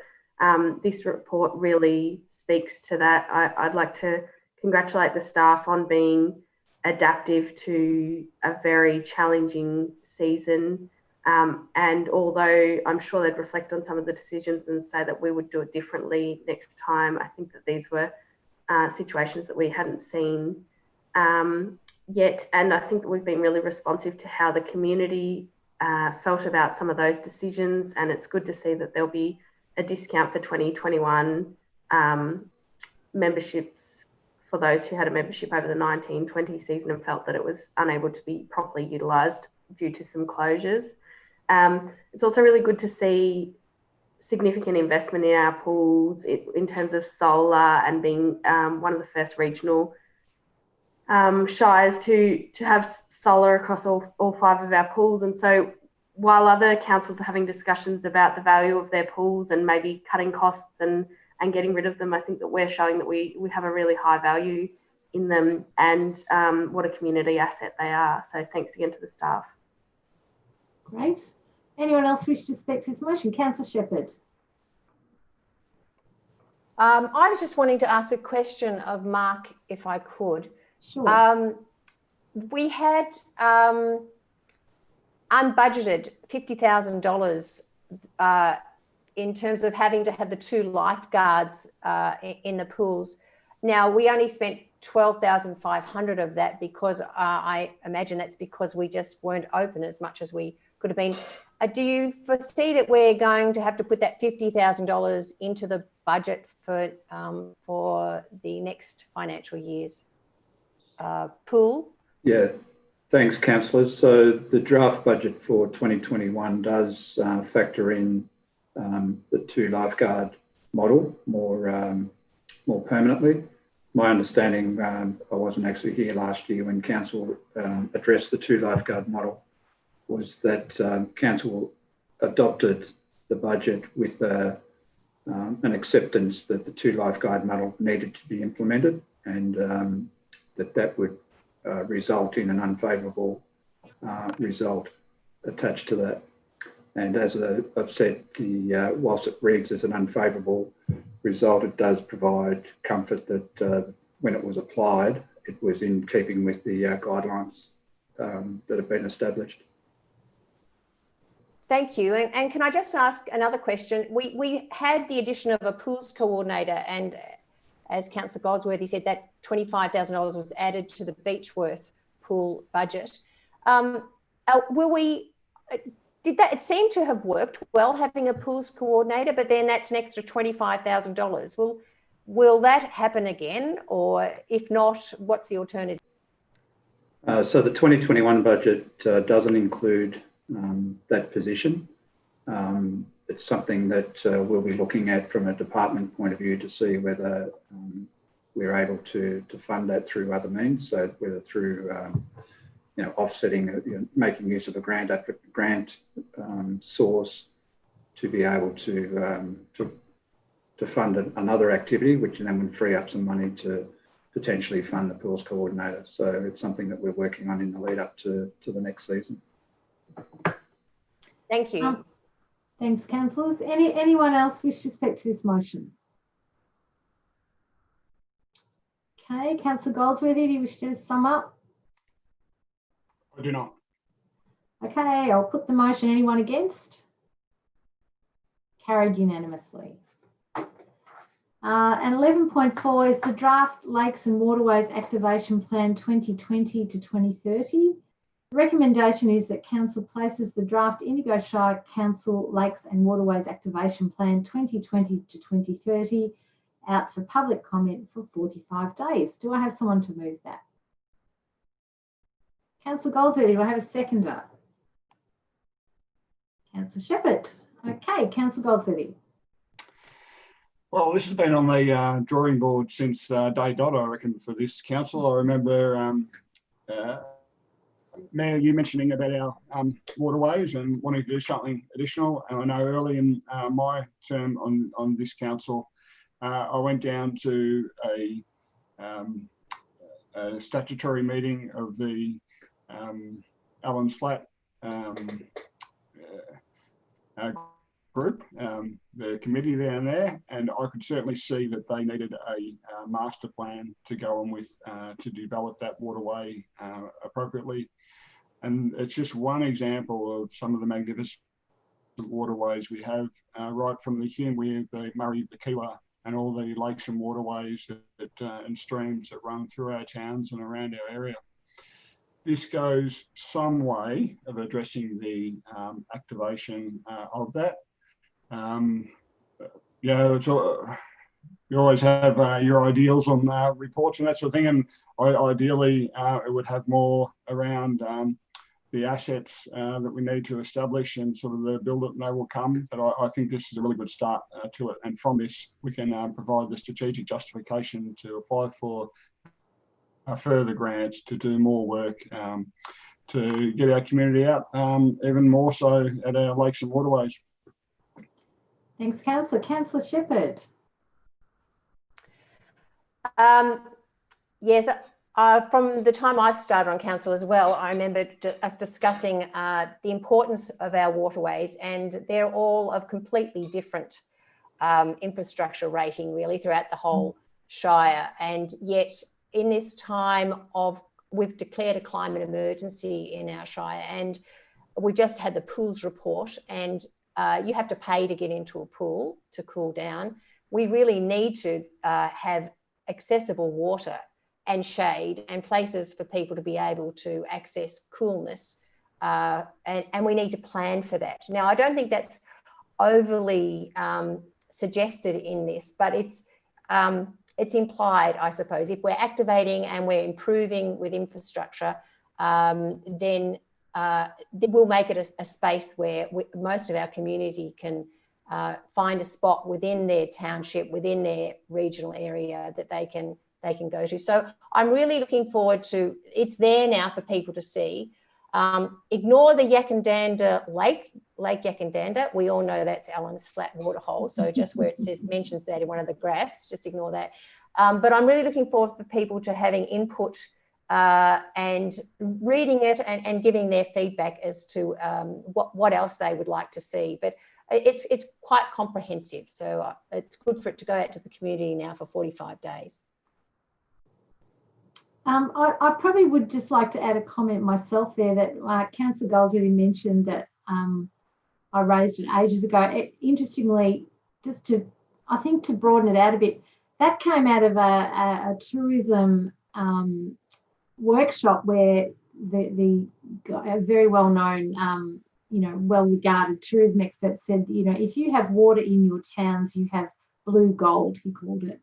this report really speaks to that. I'd like to congratulate the staff on being adaptive to a very challenging season. And although I'm sure they'd reflect on some of the decisions and say that we would do it differently next time, I think that these were situations that we hadn't seen yet. And I think that we've been really responsive to how the community felt about some of those decisions. And it's good to see that there'll be a discount for 2021 memberships for those who had a membership over the 19-20 season and felt that it was unable to be properly utilised due to some closures. It's also really good to see significant investment in our pools in terms of solar, and being one of the first regional shires to have solar across all 5 of our pools. And so while other councils are having discussions about the value of their pools and maybe cutting costs and getting rid of them, I think that we're showing that we have a really high value in them, and what a community asset they are. So thanks again to the staff. Great. Anyone else wish to speak to this motion? Councillor Shepherd. I was just wanting to ask a question of Mark, if I could. Sure. We had unbudgeted $50,000 in terms of having to have the 2 lifeguards in the pools. Now, we only spent $12,500 of that because I imagine that's because we just weren't open as much as we could have been. Do you foresee that we're going to have to put that $50,000 into the budget for the next financial year's pool? Yeah, Thanks, councillors. So the draft budget for 2021 does factor in the 2 lifeguard model more permanently. My understanding, I wasn't actually here last year when council addressed the 2 lifeguard model, was that council adopted the budget with an acceptance that the 2 lifeguard model needed to be implemented, and that would result in an unfavourable result attached to that. And as I've said, whilst it reads as an unfavourable result, it does provide comfort that when it was applied, it was in keeping with the guidelines that have been established. Thank you. And can I just ask another question? We had the addition of a pools coordinator, and as Councillor Goldsworthy said, that $25,000 was added to the Beechworth pool budget. Did that, it seemed to have worked well having a pools coordinator, but then that's an extra $25,000. Will that happen again? Or if not, what's the alternative? So the 2021 budget doesn't include that position. It's something that we'll be looking at from a department point of view to see whether we're able to fund that through other means. So whether through offsetting, making use of a grant source to be able to fund another activity, which then would free up some money to potentially fund the pools coordinator. So it's something that we're working on in the lead up to the next season. Thank you. Thanks, councillors. Anyone else wish to speak to this motion? Okay, Councillor Goldsworthy, do you wish to sum up? I do not. Okay, I'll put the motion. Anyone against? Carried unanimously. And 11.4 is the draft Lakes and Waterways Activation Plan 2020 to 2030. The recommendation is that Council places the draft Indigo Shire Council Lakes and Waterways Activation Plan 2020 to 2030 out for public comment for 45 days. Do I have someone to move that? Councillor Goldsworthy, do I have a seconder? Councillor Shepherd. Okay, Councillor Goldsworthy. Well, this has been on the drawing board since day dot, I reckon, for this council. I remember, Mayor, you mentioning about our waterways and wanting to do something additional. And I know early in my term on this council, I went down to a statutory meeting of the Allen's Flat group, the committee down there, and I could certainly see that they needed a master plan to go on with to develop that waterway appropriately. And it's just one example of some of the magnificent waterways we have, right from the Hume, the Murray, the Kiwa, and all the lakes and waterways and streams that run through our towns and around our area. This goes some way of addressing the activation of that. It's you always have your ideals on reports and that sort of thing, and ideally it would have more around the assets that we need to establish and sort of the build it and they will come. But I think this is a really good start to it, and from this we can provide the strategic justification to apply for further grants to do more work to get our community out even more so at our lakes and waterways. Thanks, Councillor. Councillor Shepherd. Yes, from the time I've started on council as well, I remember us discussing the importance of our waterways, and they're all of completely different infrastructure rating really throughout the whole Shire. And yet in this time we've declared a climate emergency in our Shire, and we just had the pools report, and you have to pay to get into a pool to cool down. We really need to have accessible water and shade and places for people to be able to access coolness, and we need to plan for that. Now, I don't think that's overly suggested in this, but it's implied, I suppose. If we're activating and we're improving with infrastructure, then we'll make it a space where most of our community can find a spot within their township, within their regional area that they can go to. So I'm really looking forward to, it's there now for people to see. Ignore the Yakandanda Lake Yakandanda. We all know that's Alan's flat waterhole. So just where it mentions that in one of the graphs, just ignore that. But I'm really looking forward for people to having input and reading it and giving their feedback as to what else they would like to see. But it's quite comprehensive. So it's good for it to go out to the community now for 45 days. I probably would just like to add a comment myself there that Councillor Goldsworthy mentioned that I raised it ages ago. Interestingly, I think to broaden it out a bit, that came out of a tourism workshop where a very well-known, well-regarded tourism expert said, if you have water in your towns, you have blue gold, he called it.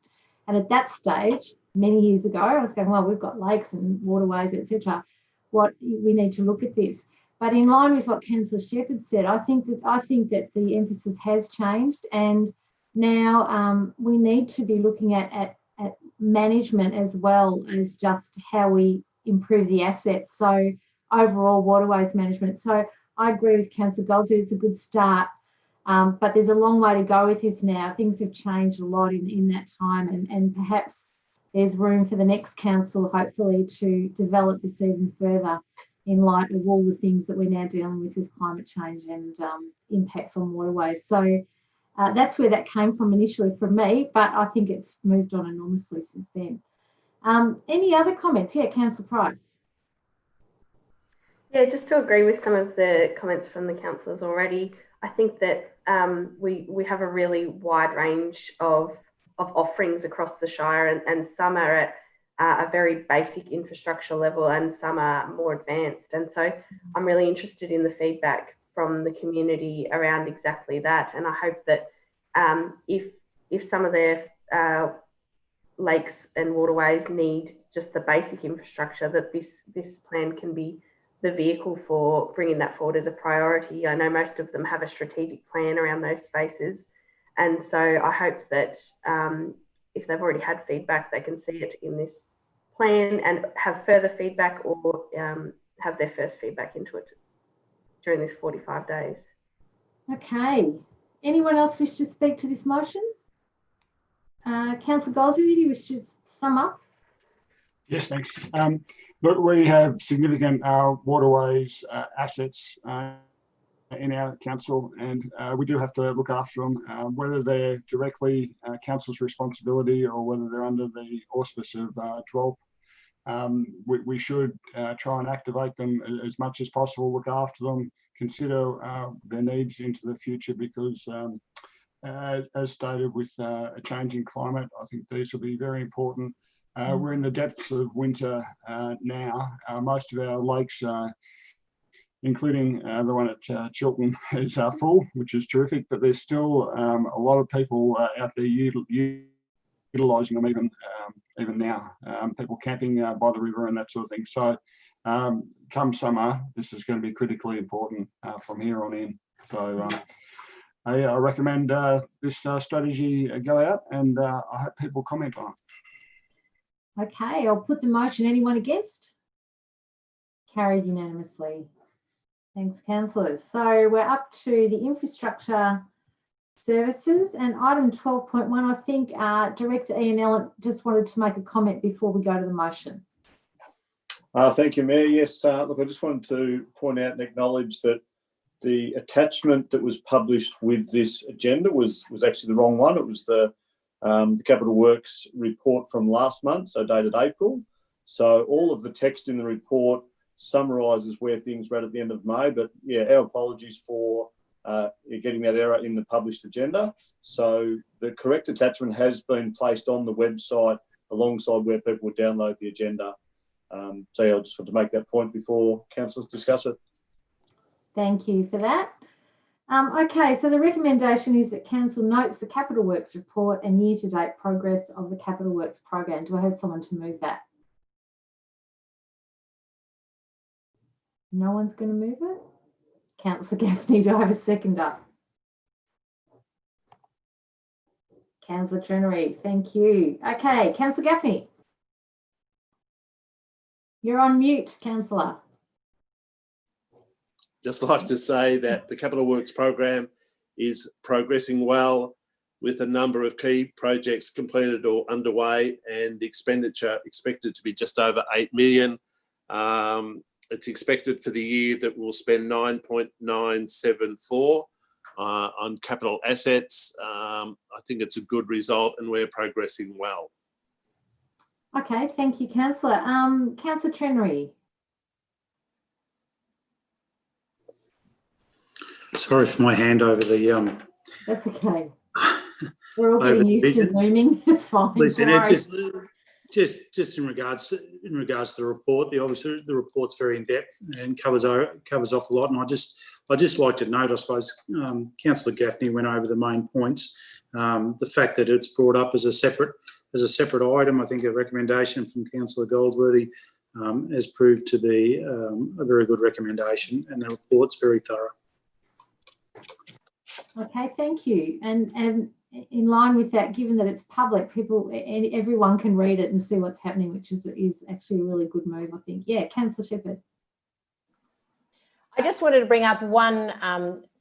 And at that stage, many years ago, I was going, well, we've got lakes and waterways, etc. We need to look at this. But in line with what Councillor Shepherd said, I think that the emphasis has changed, and now we need to be looking at management as well as just how we improve the assets. So overall waterways management. So I agree with Councillor Goldsworthy, it's a good start. But there's a long way to go with this now. Things have changed a lot in that time, and perhaps there's room for the next council, hopefully, to develop this even further in light of all the things that we're now dealing with climate change and impacts on waterways. So that's where that came from initially from me, but I think it's moved on enormously since then. Any other comments? Yeah, Councillor Price. Yeah, just to agree with some of the comments from the councillors already, I think that we have a really wide range of offerings across the Shire, and some are at a very basic infrastructure level and some are more advanced. And so I'm really interested in the feedback from the community around exactly that. And I hope that if some of their lakes and waterways need just the basic infrastructure, that this plan can be the vehicle for bringing that forward as a priority. I know most of them have a strategic plan around those spaces. And so I hope that if they've already had feedback, they can see it in this plan and have further feedback, or have their first feedback into it during this 45 days. Okay. Anyone else wish to speak to this motion? Councillor Goldsworthy, do you wish to sum up? Yes, thanks. Look, we have significant waterways assets in our council, and we do have to look after them, whether they're directly council's responsibility or whether they're under the auspice of DROP. We should try and activate them as much as possible, look after them, consider their needs into the future, because as stated, with a changing climate, I think these will be very important. We're in the depths of winter now. Most of our lakes, including the one at Chiltern, is full, which is terrific, but there's still a lot of people out there utilising them even now. People camping by the river and that sort of thing. So come summer, this is going to be critically important from here on in. So I recommend this strategy go out, and I hope people comment on it. Okay, I'll put the motion. Anyone against? Carried unanimously. Thanks, councillors. So we're up to the infrastructure services, and item 12.1, I think Director Ian Ellen just wanted to make a comment before we go to the motion. Thank you, Mayor. Yes, look, I just wanted to point out and acknowledge that the attachment that was published with this agenda was actually the wrong one. It was the Capital Works report from last month, so dated April. So all of the text in the report summarises where things were at the end of May. But yeah, our apologies for getting that error in the published agenda. So the correct attachment has been placed on the website alongside where people would download the agenda. So yeah, I just want to make that point before councillors discuss it. Thank you for that. Okay, so the recommendation is that council notes the Capital Works report and year-to-date progress of the Capital Works program. Do I have someone to move that? No one's going to move it? Councillor Gaffney, do I have a seconder? Councillor Trenery, thank you. Okay, Councillor Gaffney. You're on mute, Councillor. Just like to say that the Capital Works program is progressing well, with a number of key projects completed or underway, and the expenditure expected to be just over 8 million. It's expected for the year that we'll spend 9.974 on capital assets. I think it's a good result and we're progressing well. Okay, thank you, Councillor. Councillor Trenery. Sorry for my hand over the That's okay. We're all getting used to Zooming. It's fine. Listen, it's just in regards to the report. Obviously the report's very in depth and covers off a lot. And I just like to note, I suppose, Councillor Gaffney went over the main points. The fact that it's brought up as a separate item, I think a recommendation from Councillor Goldsworthy has proved to be a very good recommendation, and the report's very thorough. Okay, thank you. And in line with that, given that it's public, everyone can read it and see what's happening, which is actually a really good move, I think. Yeah, Councillor Shepherd. I just wanted to bring up one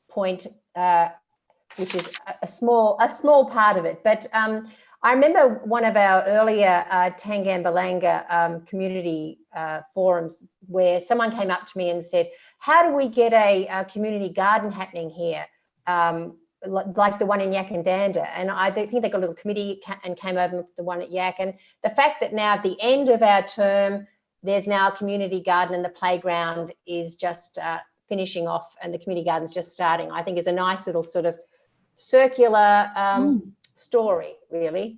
point, which is a small part of it. But I remember one of our earlier Tangambalanga community forums where someone came up to me and said, how do we get a community garden happening here? Like the one in Yakandanda, and I think they got a little committee and came over the one at Yak. And the fact that now at the end of our term, there's now a community garden and the playground is just finishing off and the community garden's just starting, I think is a nice little sort of circular story, really.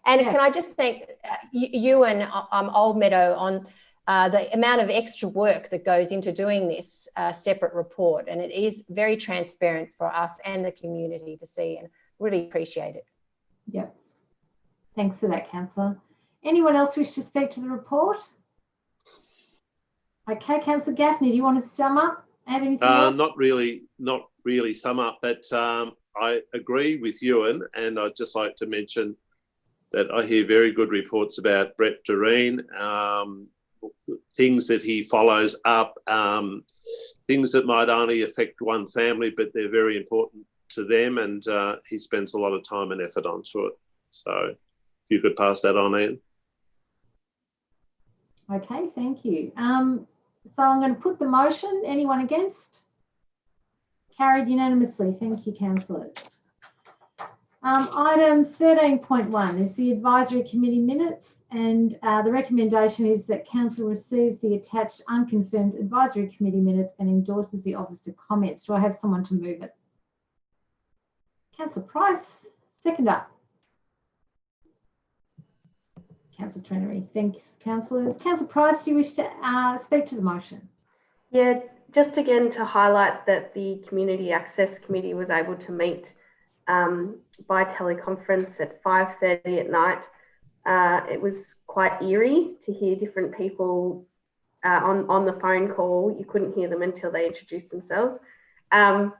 And can I just thank you and Old Meadow on the amount of extra work that goes into doing this separate report, and it is very transparent for us and the community to see, and really appreciate it. Yep. Thanks for that, Councillor. Anyone else wish to speak to the report? Okay, Councillor Gaffney, do you want to sum up? Add anything else? Not really sum up, but I agree with Ewan, and I'd just like to mention that I hear very good reports about Brett Doreen, things that he follows up, things that might only affect one family, but they're very important to them, and he spends a lot of time and effort onto it. So if you could pass that on, Ian. Okay, thank you. So I'm going to put the motion. Anyone against? Carried unanimously. Thank you, councillors. Item 13.1 is the advisory committee minutes, and the recommendation is that council receives the attached unconfirmed advisory committee minutes and endorses the officer comments. Do I have someone to move it? Councillor Price, second up. Councillor Trenery. Thanks, councillors. Councillor Price, do you wish to speak to the motion? Yeah, just again to highlight that the Community Access Committee was able to meet by teleconference at 5:30 at night. It was quite eerie to hear different people on the phone call. You couldn't hear them until they introduced themselves. And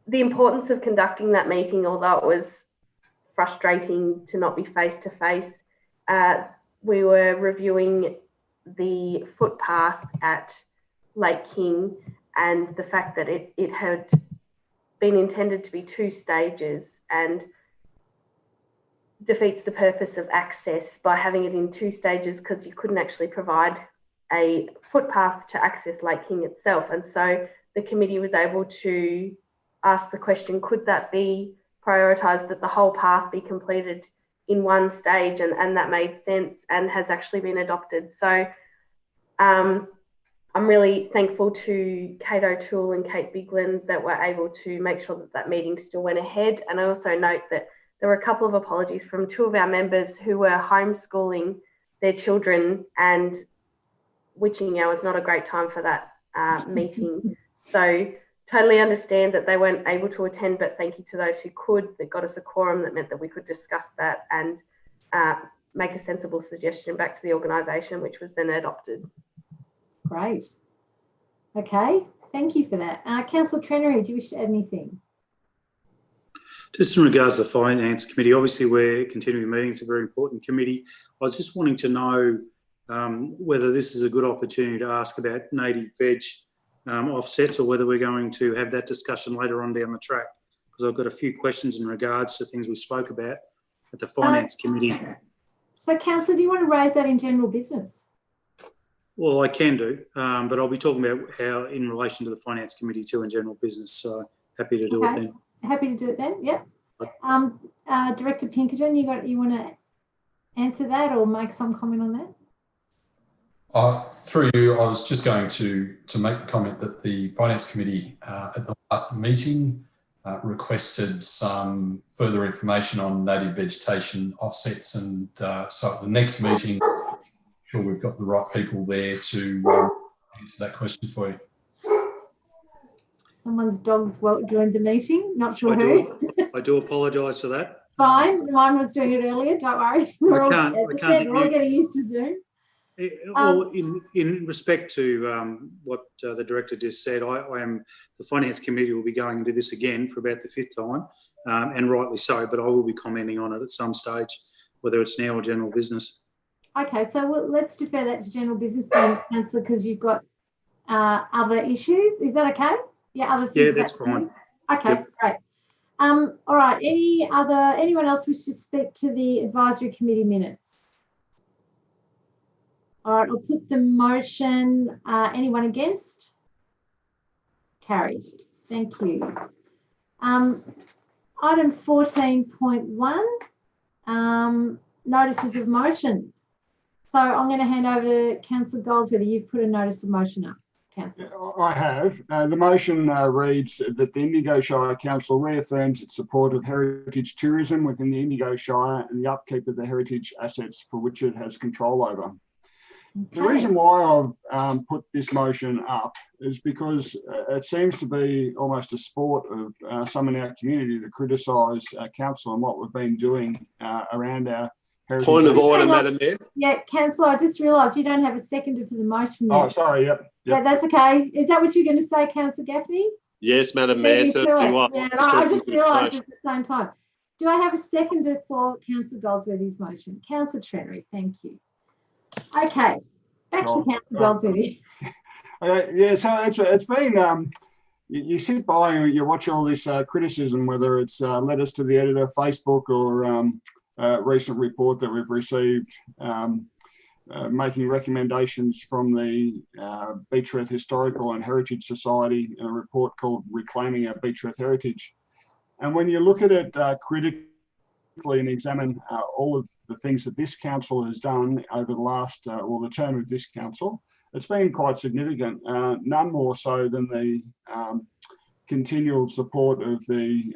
the importance of conducting that meeting, although it was frustrating to not be face-to-face, we were reviewing the footpath at Lake King and the fact that it had been intended to be 2 stages and defeats the purpose of access by having it in 2 stages, because you couldn't actually provide a footpath to access Lake King itself. And so the committee was able to ask the question, could that be prioritised, that the whole path be completed in 1 stage? And that made sense and has actually been adopted. So I'm really thankful to Kate O'Toole and Kate Bigland that were able to make sure that that meeting still went ahead. And I also note that there were a couple of apologies from 2 of our members who were homeschooling their children, and witching hour is not a great time for that meeting. So totally understand that they weren't able to attend, but thank you to those who could. That got us a quorum that meant that we could discuss that and make a sensible suggestion back to the organisation, which was then adopted. Great. Okay, thank you for that. Councillor Trenery, do you wish to add anything? Just in regards to the Finance Committee, obviously we're continuing meeting. It's a very important committee. I was just wanting to know whether this is a good opportunity to ask about native veg offsets, or whether we're going to have that discussion later on down the track, because I've got a few questions in regards to things we spoke about at the Finance Committee. So, Councillor, do you want to raise that in general business? Well, I can do, but I'll be talking about how in relation to the Finance Committee too in general business. So happy to do it then. Happy to do it then. Yep. Director Pinkerton, you want to answer that or make some comment on that? Through you, I was just going to make the comment that the Finance Committee at the last meeting requested some further information on native vegetation offsets, and so at the next meeting, I'm sure we've got the right people there to answer that question for you. Someone's dog's joined the meeting. Not sure who. I do apologise for that. Fine. Mine was doing it earlier. Don't worry. We're all getting used to Zoom. Well, in respect to what the Director just said, I am, the Finance Committee will be going into this again for about the 5th time, and rightly so, but I will be commenting on it at some stage, whether it's now or general business. Okay, so let's defer that to general business then, Councillor, because you've got other issues. Is that okay? Yeah, other things. Yeah, that's fine. Okay, yep. Great. All right. Anyone else wish to speak to the advisory committee minutes? All right, I'll put the motion. Anyone against? Carried. Thank you. Item 14.1, notices of motion. So I'm going to hand over to Councillor Goldsworthy. You've put a notice of motion up, Councillor. I have. The motion reads that the Indigo Shire Council reaffirms its support of heritage tourism within the Indigo Shire and the upkeep of the heritage assets for which it has control over. Okay. The reason why I've put this motion up is because it seems to be almost a sport of some in our community to criticise council and what we've been doing around our heritage. Point of order, Madam Mayor. Yeah, Councillor, I just realised you don't have a seconder for the motion yet. Oh, sorry, yep. Yeah, that's okay. Is that what you're going to say, Councillor Gaffney? Yes, Madam Mayor, certainly was. Yeah, I just realised at the same time. Do I have a seconder for Councillor Goldsworthy's motion? Councillor Trenery, thank you. Okay, back to Councillor Goldsworthy. Yeah, so it's been, you sit by and you watch all this criticism, whether it's letters to the editor, Facebook, or a recent report that we've received making recommendations from the Beechworth Historical and Heritage Society in a report called Reclaiming Our Beechworth Heritage. And when you look at it critically and examine all of the things that this council has done over the last, or the term of this council, it's been quite significant, none more so than the continual support of the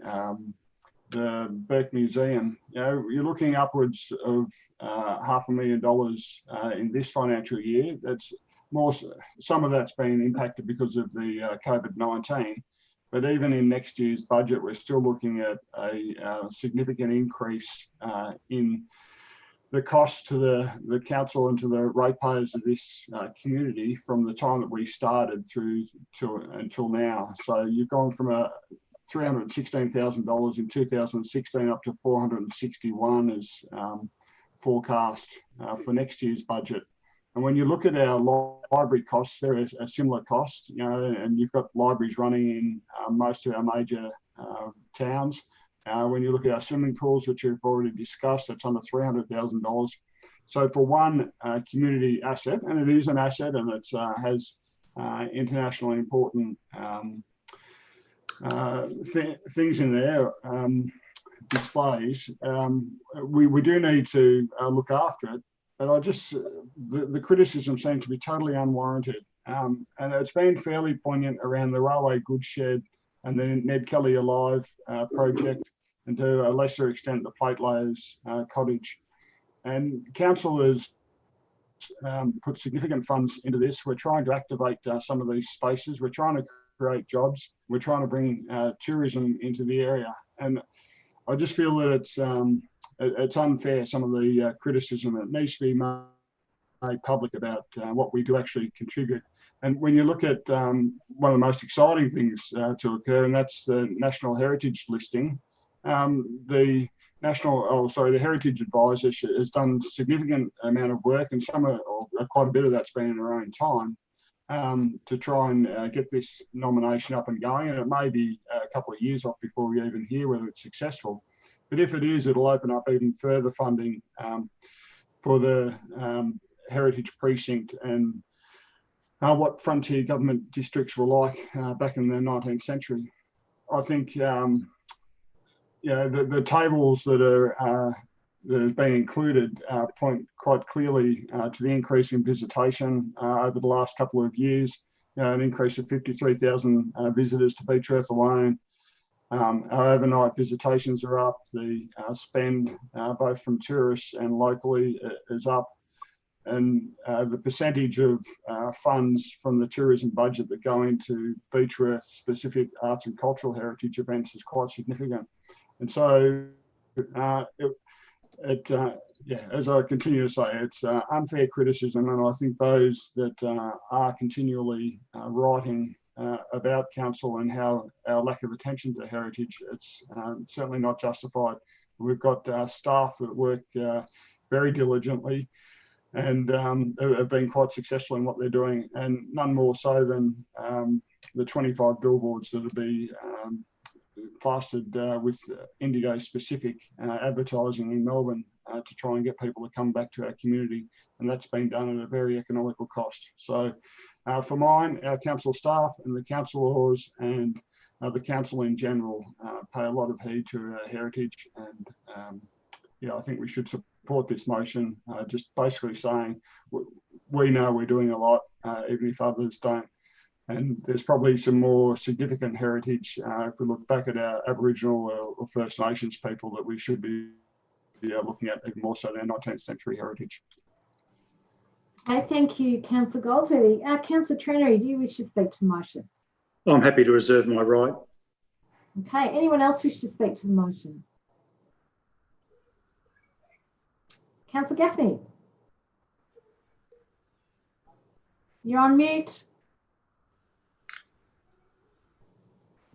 Burke Museum. You know, you're looking upwards of $500,000 in this financial year. That's more, some of that's been impacted because of the COVID-19. But even in next year's budget, we're still looking at a significant increase in the cost to the council and to the ratepayers of this community from the time that we started through until now. So you've gone from a $316,000 in 2016 up to $461 as forecast for next year's budget. And when you look at our library costs, they're a similar cost, you know, and you've got libraries running in most of our major towns. When you look at our swimming pools, which we've already discussed, that's under $300,000. So for one community asset, and it is an asset, and it has internationally important things in there, displays, we do need to look after it. But I just, the criticism seems to be totally unwarranted. And it's been fairly poignant around the railway goods shed and the Ned Kelly Alive project, and to a lesser extent, the Plate Layers cottage. And council has put significant funds into this. We're trying to activate some of these spaces. We're trying to create jobs. We're trying to bring tourism into the area. And I just feel that it's unfair, some of the criticism that needs to be made public about what we do actually contribute. And when you look at one of the most exciting things to occur, and that's the National Heritage listing, the Heritage Advisor has done a significant amount of work, and quite a bit of that's been in her own time, to try and get this nomination up and going. And it may be a couple of years off before we even hear whether it's successful. But if it is, it'll open up even further funding for the Heritage Precinct and what frontier government districts were like back in the 19th century. I think the tables that have been included point quite clearly to the increase in visitation over the last couple of years. An increase of 53,000 visitors to Beechworth alone. Our overnight visitations are up. The spend, both from tourists and locally, is up. And the percentage of funds from the tourism budget that go into Beechworth specific arts and cultural heritage events is quite significant. And so, as I continue to say, it's unfair criticism, and I think those that are continually writing about council and how our lack of attention to heritage, it's certainly not justified. We've got staff that work very diligently and have been quite successful in what they're doing, and none more so than the 25 billboards that will be plastered with Indigo specific advertising in Melbourne to try and get people to come back to our community, and that's been done at a very economical cost. So for mine, our council staff and the councillors and the council in general pay a lot of heed to our heritage, and I think we should support this motion, just basically saying we know we're doing a lot, even if others don't. And there's probably some more significant heritage, if we look back at our Aboriginal or First Nations people, that we should be looking at even more so than our 19th century heritage. Okay, thank you, Councillor Goldsworthy. Councillor Trenary, do you wish to speak to the motion? I'm happy to reserve my right. Okay, anyone else wish to speak to the motion? Councillor Gaffney. You're on mute.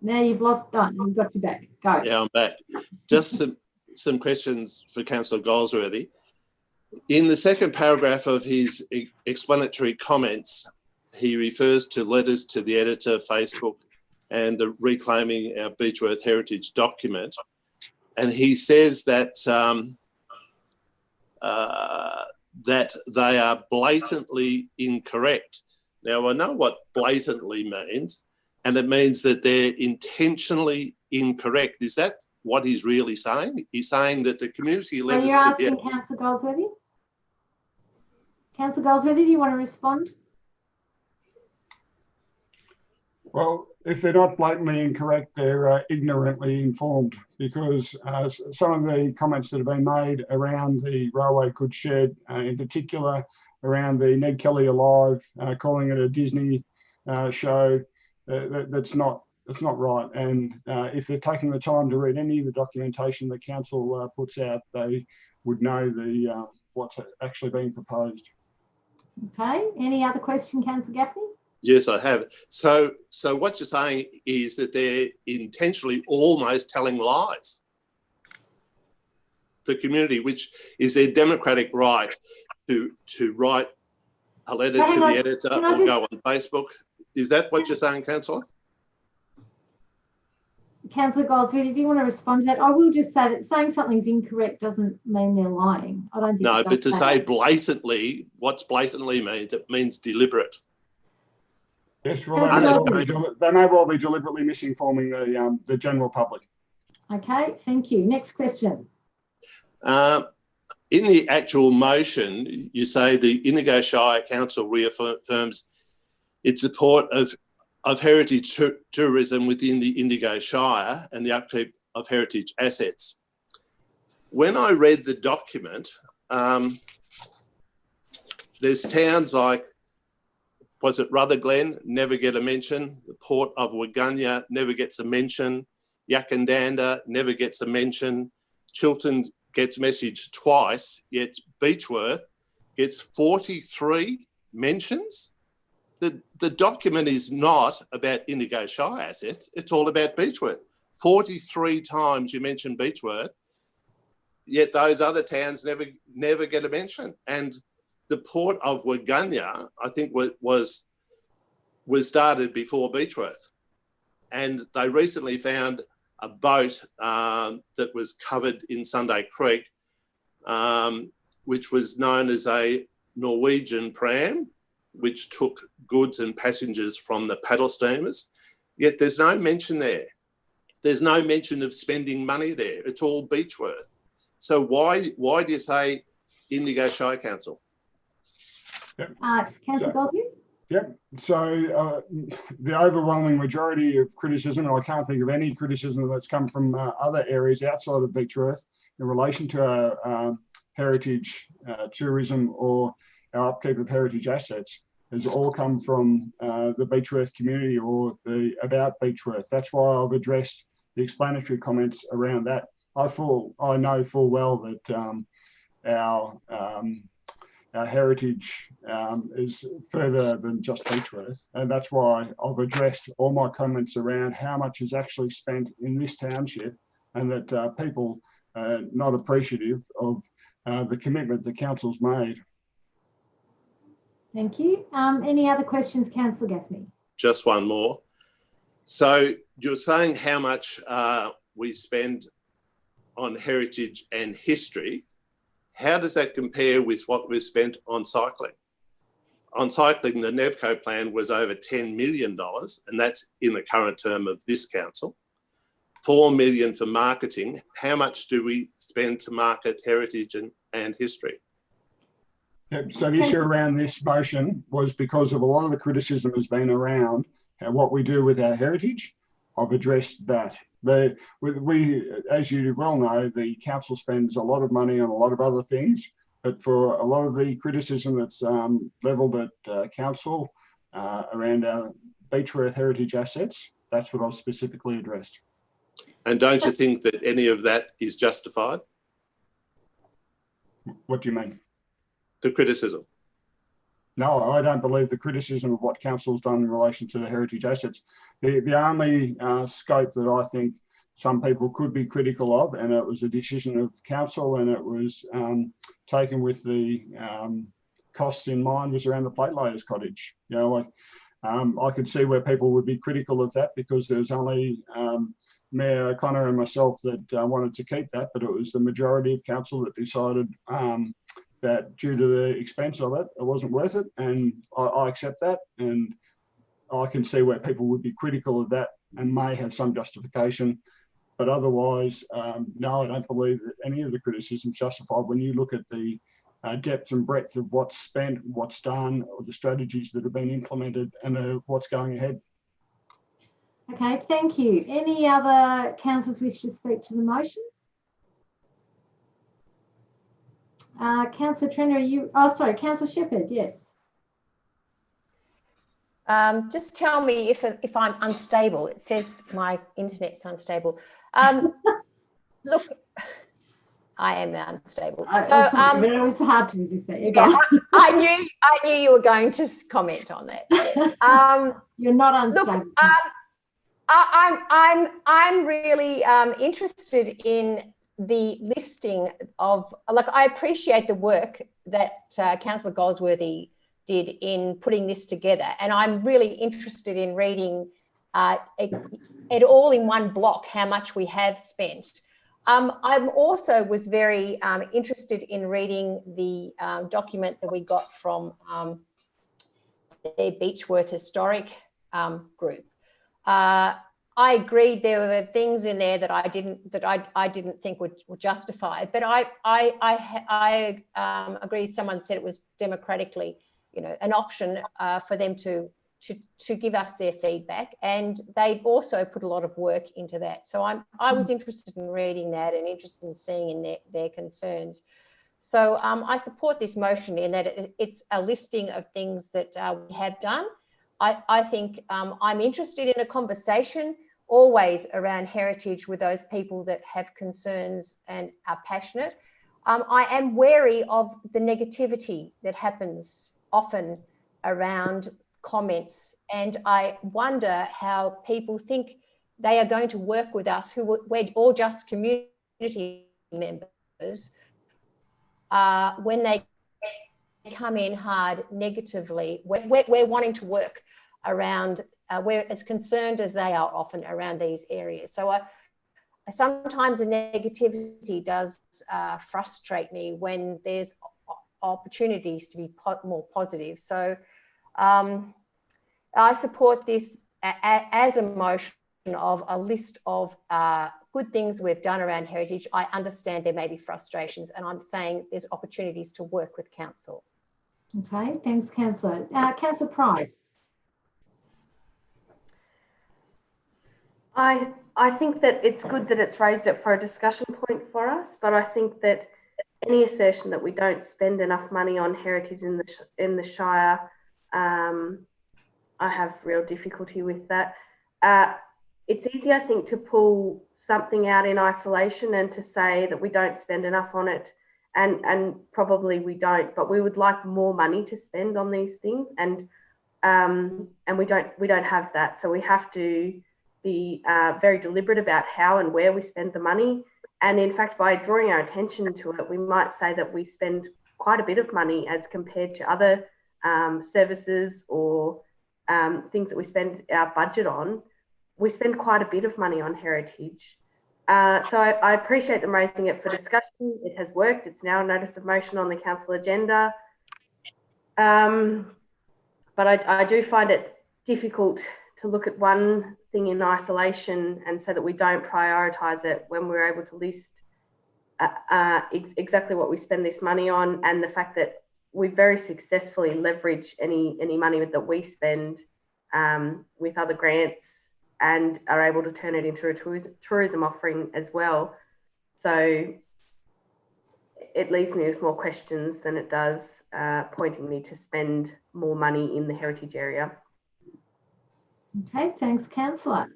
Now you've lost, you've got you back. Go. Yeah, I'm back. Just some questions for Councillor Goldsworthy. In the second paragraph of his explanatory comments, he refers to letters to the editor, Facebook, and the Reclaiming Our Beechworth Heritage document. And he says that that they are blatantly incorrect. Now, I know what blatantly means, and it means that they're intentionally incorrect. Is that what he's really saying? He's saying that the community letters... So you're asking Councillor Goldsworthy? Councillor Goldsworthy, do you want to respond? Well, if they're not blatantly incorrect, they're ignorantly informed, because some of the comments that have been made around the Railway Goods Shed, in particular around the Ned Kelly Alive, calling it a Disney show, that's not right. And if they're taking the time to read any of the documentation the council puts out, they would know what's actually being proposed. Okay. Any other question, Councillor Gaffney? Yes, I have. So what you're saying is that they're intentionally almost telling lies. The community, which is their democratic right to write a letter to the editor or go on Facebook. Is that what you're saying, Councillor? Councillor Goldsworthy, do you want to respond to that? I will just say that saying something's incorrect doesn't mean they're lying. I don't think. No, but to say blatantly, what's blatantly means, it means deliberate. Yes, well, they may well be deliberately misinforming the general public. Okay, thank you. Next question. In the actual motion, you say the Indigo Shire Council reaffirms its support of heritage tourism within the Indigo Shire and the upkeep of heritage assets. When I read the document, there's towns like, was it Rutherglen, never get a mention. The Port of Waggunya never gets a mention. Yakandanda never gets a mention. Chiltern gets messaged twice, yet Beechworth gets 43 mentions. The document is not about Indigo Shire assets. It's all about Beechworth. 43 times you mention Beechworth, yet those other towns never get a mention. And the port of Waggunya, I think, was started before Beechworth. And they recently found a boat that was covered in Sunday Creek, which was known as a Norwegian pram, which took goods and passengers from the paddle steamers. Yet there's no mention there. There's no mention of spending money there. It's all Beechworth. So why do you say Indigo Shire Council? Councillor Gosling? Yep. So the overwhelming majority of criticism, and I can't think of any criticism that's come from other areas outside of Beechworth in relation to our heritage tourism or our upkeep of heritage assets, has all come from the Beechworth community or about Beechworth. That's why I've addressed the explanatory comments around that. I know full well that our heritage is further than just Beechworth, and that's why I've addressed all my comments around how much is actually spent in this township, and that people are not appreciative of the commitment the council's made. Thank you. Any other questions, Councillor Gaffney? Just one more. So you're saying how much we spend on heritage and history. How does that compare with what we've spent on cycling? On cycling, the Nevco plan was over $10 million, and that's in the current term of this council. $4 million for marketing. How much do we spend to market heritage and history? Yep. So the issue around this motion was because of a lot of the criticism has been around what we do with our heritage. I've addressed that. We, as you well know, the council spends a lot of money on a lot of other things, but for a lot of the criticism that's levelled at council around our Beechworth heritage assets, that's what I've specifically addressed. And don't you think that any of that is justified? What do you mean? The criticism. No, I don't believe the criticism of what council's done in relation to the heritage assets. The only scope that I think some people could be critical of, and it was a decision of council and it was taken with the costs in mind, was around the plate layers cottage. You know, like I could see where people would be critical of that because there's only Mayor O'Connor and myself that wanted to keep that, but it was the majority of council that decided that due to the expense of it, it wasn't worth it. And I accept that. And I can see where people would be critical of that and may have some justification. But otherwise, no, I don't believe that any of the criticism is justified when you look at the depth and breadth of what's spent, what's done, or the strategies that have been implemented and what's going ahead. Okay, thank you. Any other councillors wish to speak to the motion? Councillor Trenner, Councillor Shepherd, yes. Just tell me if I'm unstable. It says my internet's unstable. Look, I am unstable. So it's hard to resist that. Yeah, I knew you were going to comment on that. Yeah. You're not unstable. Look, I'm really interested in the listing of, like, I appreciate the work that Councillor Goldsworthy did in putting this together, and I'm really interested in reading it all in one block, how much we have spent. I'm also was very interested in reading the document that we got from the Beechworth Historic group. I agreed there were things in there that I didn't think were justified, but I agree. Someone said it was democratically, an option for them to give us their feedback, and they also put a lot of work into that. So I was interested in reading that and interested in seeing in their concerns. So I support this motion in that it's a listing of things that we have done. I think I'm interested in a conversation always around heritage with those people that have concerns and are passionate. I am wary of the negativity that happens often around comments, and I wonder how people think they are going to work with us, who we're all just community members, when they come in hard negatively. We're wanting to work around, we're as concerned as they are often around these areas. So sometimes the negativity does frustrate me when there's opportunities to be more positive. So I support this as a motion of a list of good things we've done around heritage. I understand there may be frustrations, and I'm saying there's opportunities to work with council. Okay, thanks, Councillor. Councillor Price. I think that it's good that it's raised it for a discussion point for us, but I think that any assertion that we don't spend enough money on heritage in the Shire, I have real difficulty with that. It's easy, I think, to pull something out in isolation and to say that we don't spend enough on it, and probably we don't, but we would like more money to spend on these things, and we don't have that. So we have to be very deliberate about how and where we spend the money. And in fact, by drawing our attention to it, we might say that we spend quite a bit of money as compared to other services or things that we spend our budget on. We spend quite a bit of money on heritage. So I appreciate them raising it for discussion. It has worked. It's now a notice of motion on the council agenda. But I do find it difficult to look at one thing in isolation and so that we don't prioritise it when we're able to list exactly what we spend this money on, and the fact that we very successfully leverage any money that we spend with other grants and are able to turn it into a tourism offering as well. So it leaves me with more questions than it does pointing me to spend more money in the heritage area. Okay, thanks, Councillor.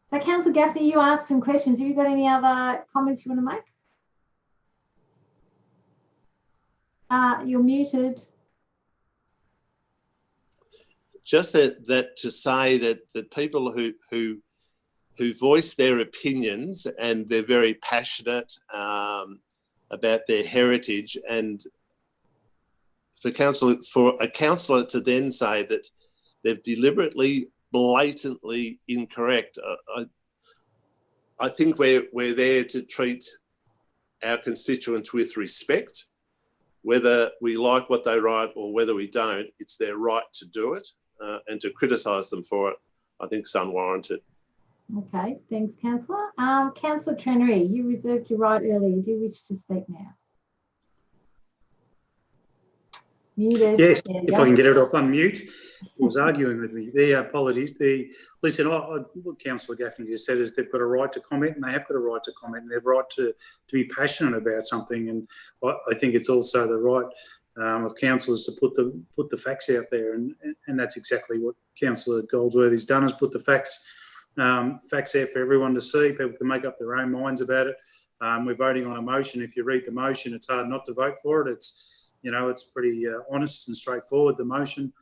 So, Councillor Gaffney, you asked some questions. Have you got any other comments you want to make? You're muted. Just that to say that people who voice their opinions and they're very passionate about their heritage, and for a councillor to then say that they've deliberately, blatantly incorrect, I think we're there to treat our constituents with respect. Whether we like what they write or whether we don't, it's their right to do it, and to criticise them for it, I think, is unwarranted. Okay, thanks, Councillor. Councillor Trenery, you reserved your right earlier. Do you wish to speak now? Muted. Yes, if I can get it off unmute. He was arguing with me. Apologies. Listen, what Councillor Gaffney just said is they've got a right to comment, and they have got a right to comment, and they have a right to be passionate about something. And I think it's also the right of councillors to put the facts out there, and that's exactly what Councillor Goldsworthy's done, is put the facts out for everyone to see. People can make up their own minds about it. We're voting on a motion. If you read the motion, it's hard not to vote for it. It's pretty honest and straightforward, the motion,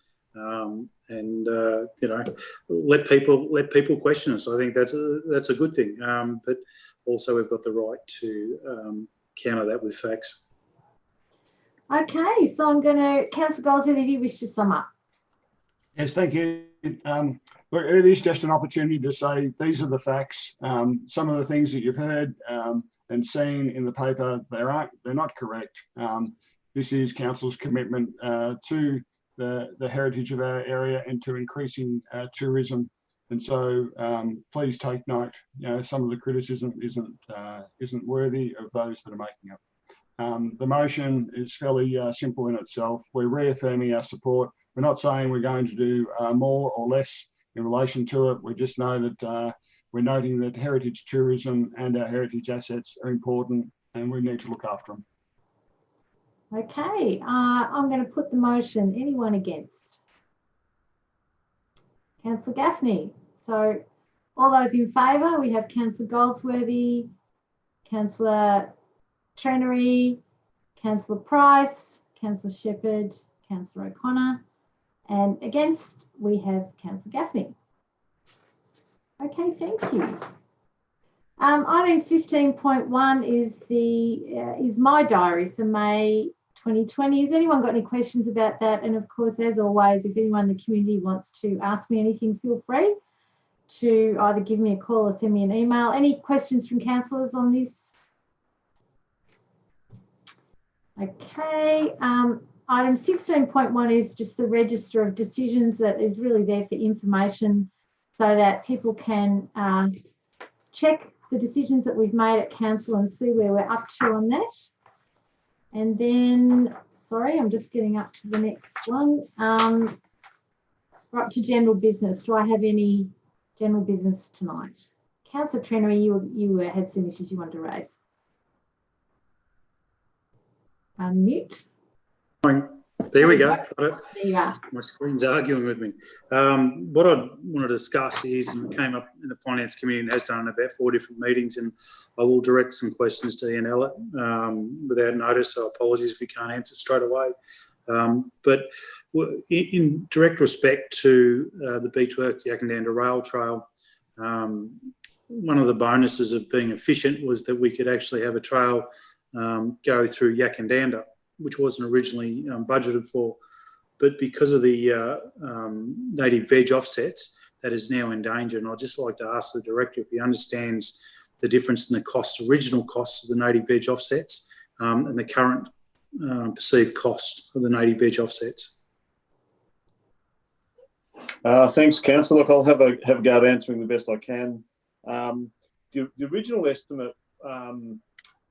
let people question us. I think that's a good thing, but also we've got the right to counter that with facts. Okay, so I'm going to, Councillor Goldsworthy, do you wish to sum up? Yes, thank you. Look, it is just an opportunity to say these are the facts. Some of the things that you've heard and seen in the paper, they're not correct. This is council's commitment to the heritage of our area and to increasing tourism. And so please take note. Some of the criticism isn't worthy of those that are making it. The motion is fairly simple in itself. We're reaffirming our support. We're not saying we're going to do more or less in relation to it. We just know that we're noting that heritage tourism and our heritage assets are important, and we need to look after them. Okay, I'm going to put the motion. Anyone against? Councillor Gaffney. So all those in favour, we have Councillor Goldsworthy, Councillor Trenery, Councillor Price, Councillor Shepherd, Councillor O'Connor, and against we have Councillor Gaffney. Okay, thank you. Item 15.1 is my diary for May 2020. Has anyone got any questions about that? And of course, as always, if anyone in the community wants to ask me anything, feel free to either give me a call or send me an email. Any questions from councillors on this? Okay. Item 16.1 is just the register of decisions that is really there for information so that people can check the decisions that we've made at council and see where we're up to on that. And then, sorry, I'm just getting up to the next one. We're up to general business. Do I have any general business tonight? Councillor Trenery, you had some issues you wanted to raise. Unmute. There we go. Got it. There you are. My screen's arguing with me. What I want to discuss is, and it came up in the Finance Committee and has done about 4 different meetings, and I will direct some questions to Ian Ellett without notice, so apologies if you can't answer straight away. But in direct respect to the Beechworth Yakandanda Rail Trail, one of the bonuses of being efficient was that we could actually have a trail go through Yakandanda, which wasn't originally budgeted for, but because of the native veg offsets, that is now in danger. And I'd just like to ask the director if he understands the difference in the cost, original costs of the native veg offsets and the current perceived cost of the native veg offsets. Thanks, Councillor. Look, I'll have a go at answering the best I can. The original estimate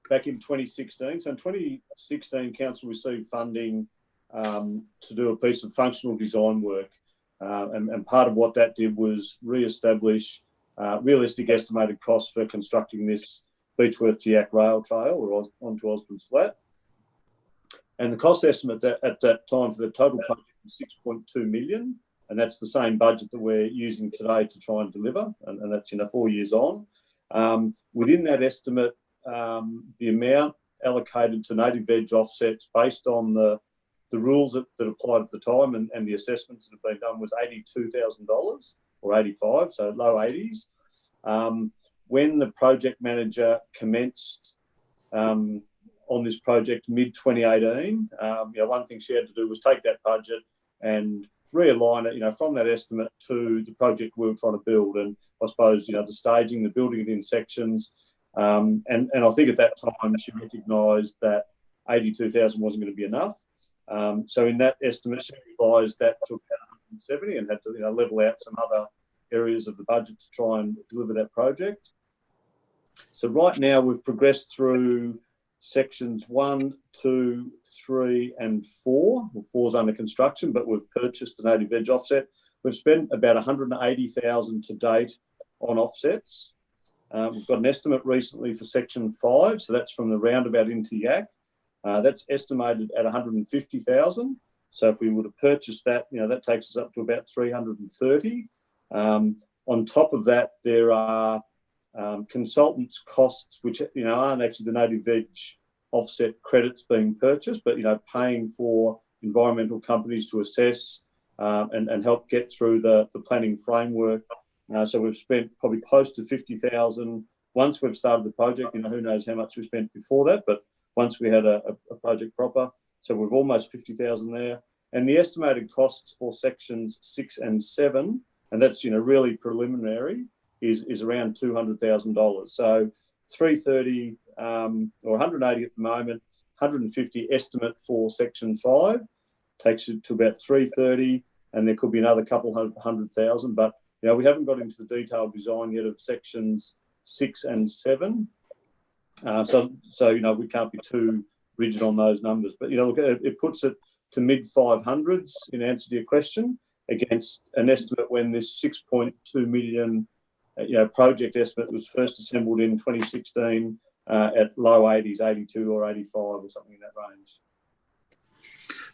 back in 2016. So in 2016, Council received funding to do a piece of functional design work. And part of what that did was re-establish realistic estimated costs for constructing this Beechworth to Yak Rail Trail or onto Osborne's Flat. And the cost estimate at that time for the total project was 6.2 million. And that's the same budget that we're using today to try and deliver. And that's 4 years on. Within that estimate, the amount allocated to native veg offsets based on the rules that applied at the time and the assessments that have been done was $82,000 or 85, so low 80s. When the project manager commenced on this project mid-2018, one thing she had to do was take that budget and realign it, from that estimate to the project we were trying to build. And I suppose, the staging, the building it in sections. And I think at that time she recognised that 82,000 wasn't going to be enough. So in that estimate, she revised that to about 170 and had to level out some other areas of the budget to try and deliver that project. So right now we've progressed through sections 1, 2, 3 and 4. Well, 4's under construction, but we've purchased the native veg offset. We've spent about 180,000 to date on offsets. We've got an estimate recently for section 5, so that's from the roundabout into Yak. That's estimated at 150,000. So if we were to purchase that, that takes us up to about 330. On top of that, there are consultants' costs, which aren't actually the native veg offset credits being purchased, but paying for environmental companies to assess and help get through the planning framework. So we've spent probably close to 50,000 once we've started the project. Who knows how much we spent before that, but once we had a project proper, so we've almost 50,000 there. And the estimated costs for sections 6 and 7, and that's really preliminary, is around $200,000. So 330 or 180 at the moment, 150 estimate for section 5 takes you to about 330, and there could be another couple of 100,000. But we haven't got into the detailed design yet of sections 6 and 7. So we can't be too rigid on those numbers. But look, it puts it to mid 500s in answer to your question against an estimate when this 6.2 million project estimate was first assembled in 2016 at low 80s, 82 or 85 or something in that range.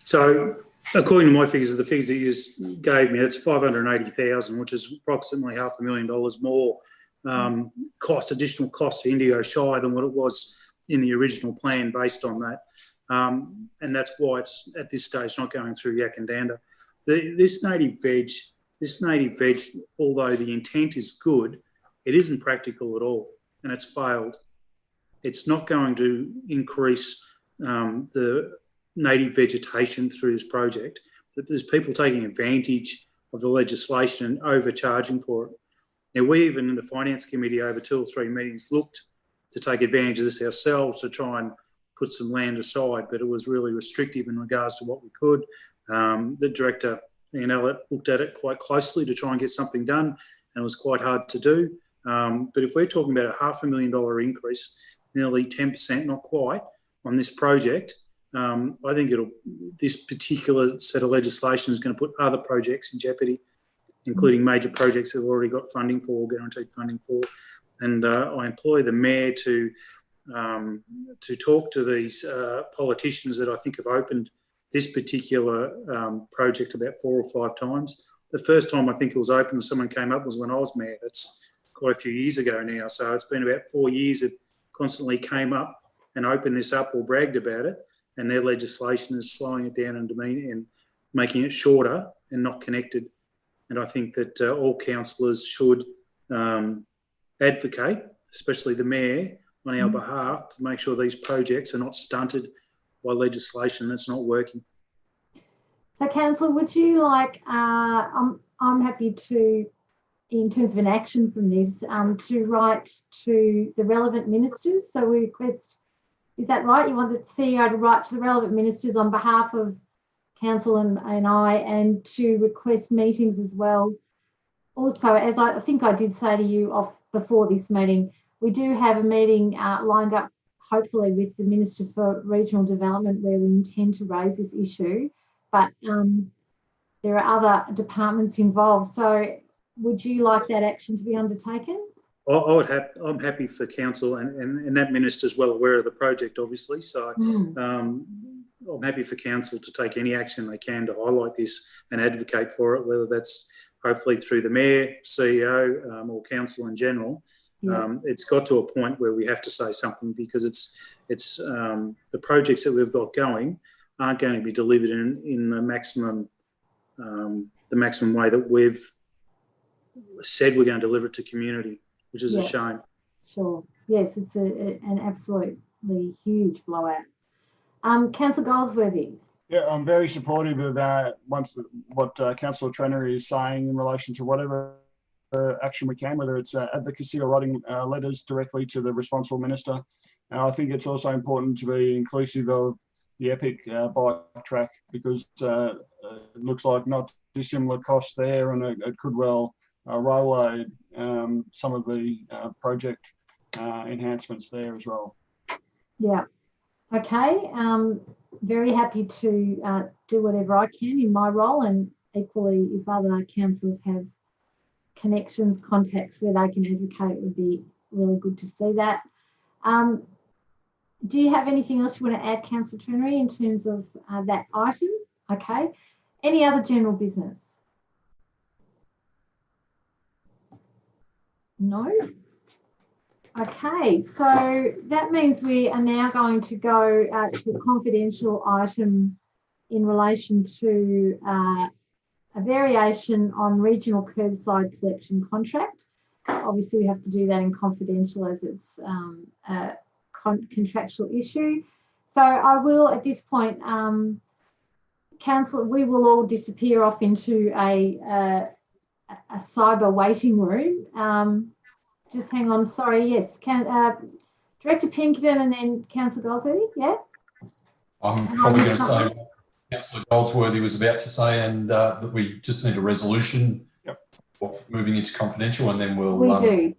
So according to my figures, the figures that you just gave me, it's 580,000, which is approximately $500,000 more additional cost to Indigo Shire than what it was in the original plan based on that. And that's why it's at this stage not going through yak and dander. This native veg, although the intent is good, it isn't practical at all, and it's failed. It's not going to increase the native vegetation through this project, but there's people taking advantage of the legislation and overcharging for it. Now, we even in the Finance Committee over 2 or 3 meetings looked to take advantage of this ourselves to try and put some land aside, but it was really restrictive in regards to what we could. The director, Ian Ellett, looked at it quite closely to try and get something done, and it was quite hard to do. But if we're talking about a $500,000 increase, nearly 10%, not quite, on this project, I think this particular set of legislation is going to put other projects in jeopardy, including major projects that we've already got funding for, guaranteed funding for. And I employ the mayor to talk to these politicians that I think have opened this particular project about 4 or 5 times. The first time I think it was open and someone came up was when I was mayor. That's quite a few years ago now. So it's been about 4 years of constantly came up and opened this up or bragged about it, and their legislation is slowing it down and making it shorter and not connected. And I think that all councillors should advocate, especially the mayor, on our behalf to make sure these projects are not stunted by legislation that's not working. So, Councillor, would you like, I'm happy to, in terms of an action from this, to write to the relevant ministers. So we request, is that right? You want the CEO to write to the relevant ministers on behalf of Council and I, and to request meetings as well. Also, as I think I did say to you before this meeting, we do have a meeting lined up, hopefully with the Minister for Regional Development, where we intend to raise this issue, but there are other departments involved. So would you like that action to be undertaken? I'm happy for council, and that minister's well aware of the project, obviously. So I'm happy for council to take any action they can to highlight this and advocate for it, whether that's hopefully through the mayor, CEO, or council in general. Yeah. It's got to a point where we have to say something, because it's the projects that we've got going aren't going to be delivered in the maximum way that we've said we're going to deliver it to community, which is a shame. Sure. Yes, it's an absolutely huge blowout. Councillor Goldsworthy. Yeah, I'm very supportive of what Councillor Trennery is saying in relation to whatever action we can, whether it's advocacy or writing letters directly to the responsible minister. I think it's also important to be inclusive of the Epic bike track, because it looks like not dissimilar costs there, and it could well railway some of the project enhancements there as well. Yeah. Okay. Very happy to do whatever I can in my role, and equally if other councillors have connections, contacts where they can advocate, it would be really good to see that. Do you have anything else you want to add, Councillor Trennery, in terms of that item? Okay. Any other general business? No? Okay, so that means we are now going to go to a confidential item in relation to a variation on regional curbside collection contract. Obviously, we have to do that in confidential as it's a contractual issue. So I will, at this point, Council, we will all disappear off into a cyber waiting room. Just hang on, sorry, yes. Director Pinkerton and then Councillor Goldsworthy, yeah? I'm probably going to say Councillor Goldsworthy was about to say, and that we just need a resolution for moving into confidential, and then we'll... We do.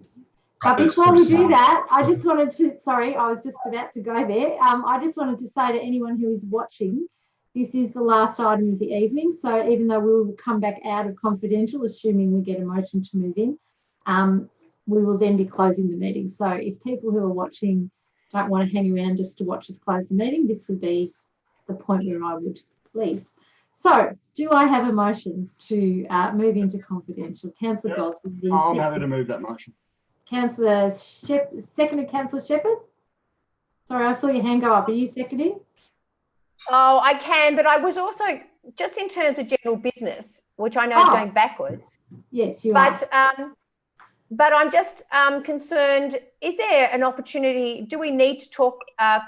But before we do that, I just wanted to, sorry, I was just about to go there. I just wanted to say to anyone who is watching, this is the last item of the evening. So even though we will come back out of confidential, assuming we get a motion to move in, we will then be closing the meeting. So if people who are watching don't want to hang around just to watch us close the meeting, this would be the point where I would leave. So do I have a motion to move into confidential? Councillor Goldsworthy. I'm happy to move that motion. Councillor Shepherd, seconded Councillor Shepherd. Sorry, I saw your hand go up. Are you seconding? Oh, I can, but I was also just in terms of general business, which I know is going backwards. Yes, you are. But I'm just concerned, is there an opportunity, do we need to talk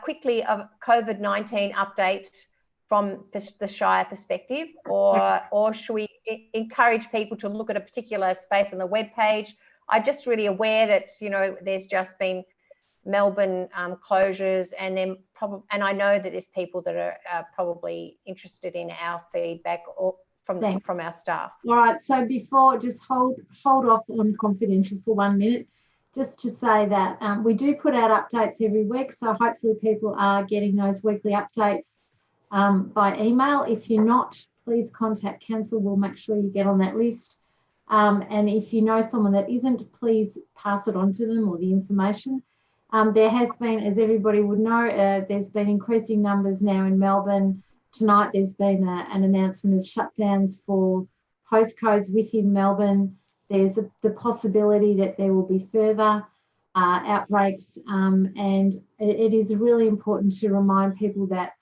quickly of COVID-19 update from the Shire perspective, or should we encourage people to look at a particular space on the webpage? I'm just really aware that, you know, there's just been Melbourne closures, and then and I know that there's people that are probably interested in our feedback or from our staff. All right, so before, just hold off on confidential for 1 minute, just to say that we do put out updates every week, so hopefully people are getting those weekly updates by email. If you're not, please contact council. We'll make sure you get on that list. And if you know someone that isn't, please pass it on to them, or the information. There has been, as everybody would know, there's been increasing numbers now in Melbourne. Tonight there's been an announcement of shutdowns for postcodes within Melbourne. There's the possibility that there will be further outbreaks, and it is really important to remind people that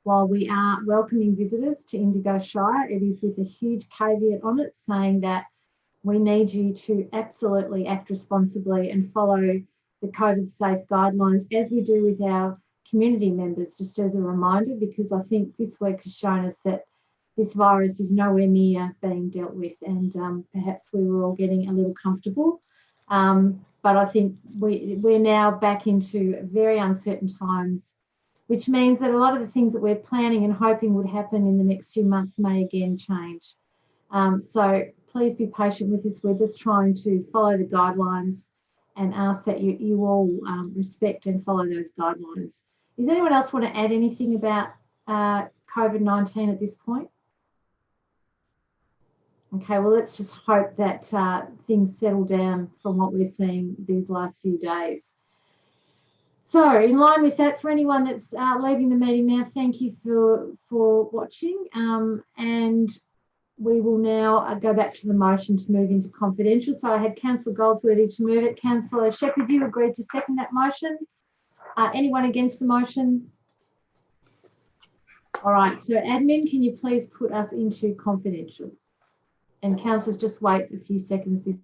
while we are welcoming visitors to Indigo Shire, it is with a huge caveat on it, saying that we need you to absolutely act responsibly and follow the COVID safe guidelines, as we do with our community members, just as a reminder, because I think this week has shown us that this virus is nowhere near being dealt with, and perhaps we were all getting a little comfortable. But I think we're now back into very uncertain times, which means that a lot of the things that we're planning and hoping would happen in the next few months may again change. So please be patient with us. We're just trying to follow the guidelines and ask that you all respect and follow those guidelines. Does anyone else want to add anything about COVID-19 at this point? Okay, well, let's just hope that things settle down from what we're seeing these last few days. So in line with that, for anyone that's leaving the meeting now, thank you for watching, and we will now go back to the motion to move into confidential. So I had Councillor Goldsworthy to move it. Councillor Shepherd, you agreed to second that motion. Anyone against the motion? All right, so admin, can you please put us into confidential? And councillors, just wait a few seconds before.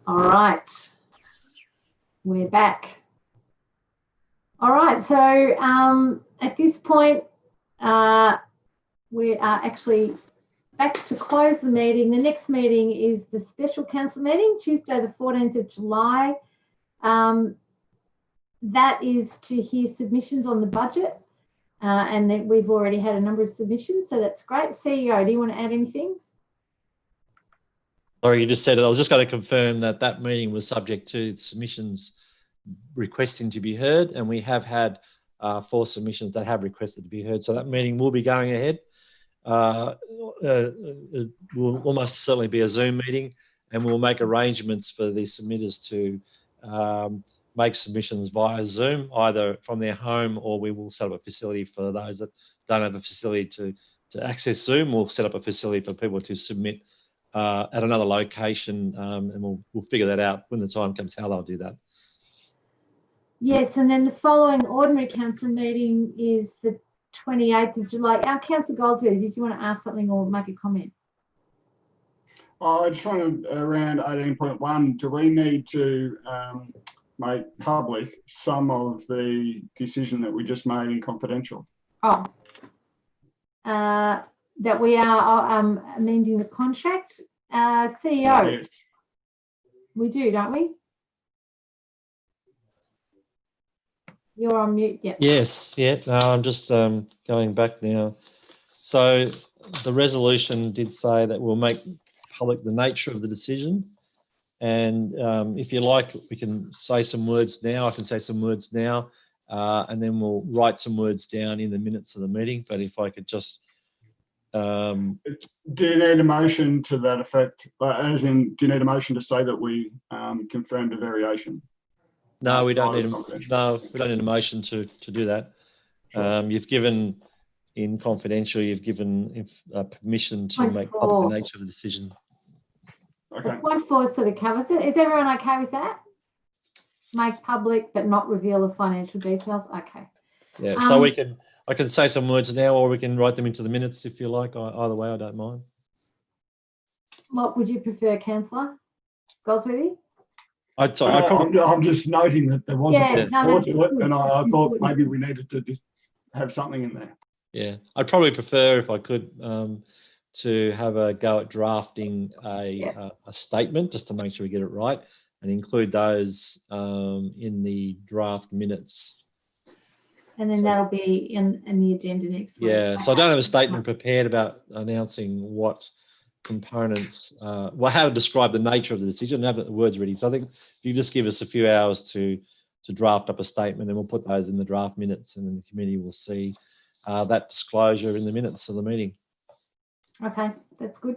All right, we're back. All right, so at this point, we are actually back to close the meeting. The next meeting is the special council meeting, Tuesday, the 14th of July. That is to hear submissions on the budget, and that we've already had a number of submissions, so that's great. CEO, do you want to add anything? Sorry, you just said it. I was just going to confirm that that meeting was subject to submissions requesting to be heard, and we have had 4 submissions that have requested to be heard. So that meeting will be going ahead. It will almost certainly be a Zoom meeting, and we'll make arrangements for the submitters to make submissions via Zoom, either from their home, or we will set up a facility for those that don't have a facility to access Zoom. We'll set up a facility for people to submit at another location, and we'll figure that out when the time comes how they'll do that. Yes, and then the following ordinary council meeting is the 28th of July. Our Councillor Goldsworthy, did you want to ask something or make a comment? I just wanted around 18.1, do we need to make public some of the decision that we just made in confidential? Oh, that we are amending the contract. CEO, Yes. we do, don't we? You're on mute, yeah. Yes, yeah. No, I'm just going back now. So the resolution did say that we'll make public the nature of the decision. And if you like, we can say some words now. I can say some words now, and then we'll write some words down in the minutes of the meeting. But if I could just... do you need a motion to that effect? As in, do you need a motion to say that we confirmed a variation? No, we don't need a motion to do that. Sure. You've given in confidential, you've given permission to make public the nature of the decision. Okay. So point 4 sort of covers it. Is everyone okay with that? Make public but not reveal the financial details. Okay. Yeah. So I can say some words now, or we can write them into the minutes if you like. Either way, I don't mind. What would you prefer, Councillor Goldsworthy? I'm just noting that there wasn't more to it, and I thought maybe we needed to just have something in there. Yeah, I'd probably prefer, if I could, to have a go at drafting a statement just to make sure we get it right, and include those in the draft minutes. And then that'll be in the agenda next week. Yeah, so I don't have a statement prepared about announcing what components, how to describe the nature of the decision. I have the words ready. So I think if you just give us a few hours to draft up a statement, and we'll put those in the draft minutes, and then the committee will see that disclosure in the minutes of the meeting. Okay, that's good.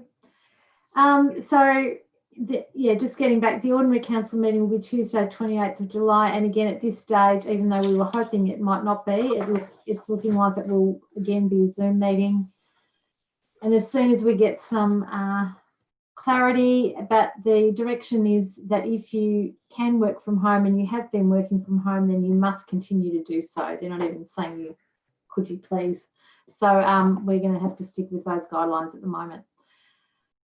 Just getting back, the ordinary council meeting will be Tuesday, 28th of July. And again, at this stage, even though we were hoping it might not be, it's looking like it will again be a Zoom meeting. And as soon as we get some clarity, but the direction is that if you can work from home and you have been working from home, then you must continue to do so. They're not even saying could you please. So we're going to have to stick with those guidelines at the moment.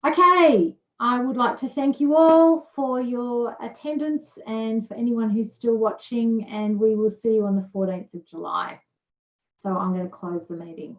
Okay, I would like to thank you all for your attendance and for anyone who's still watching, and we will see you on the 14th of July. So I'm going to close the meeting.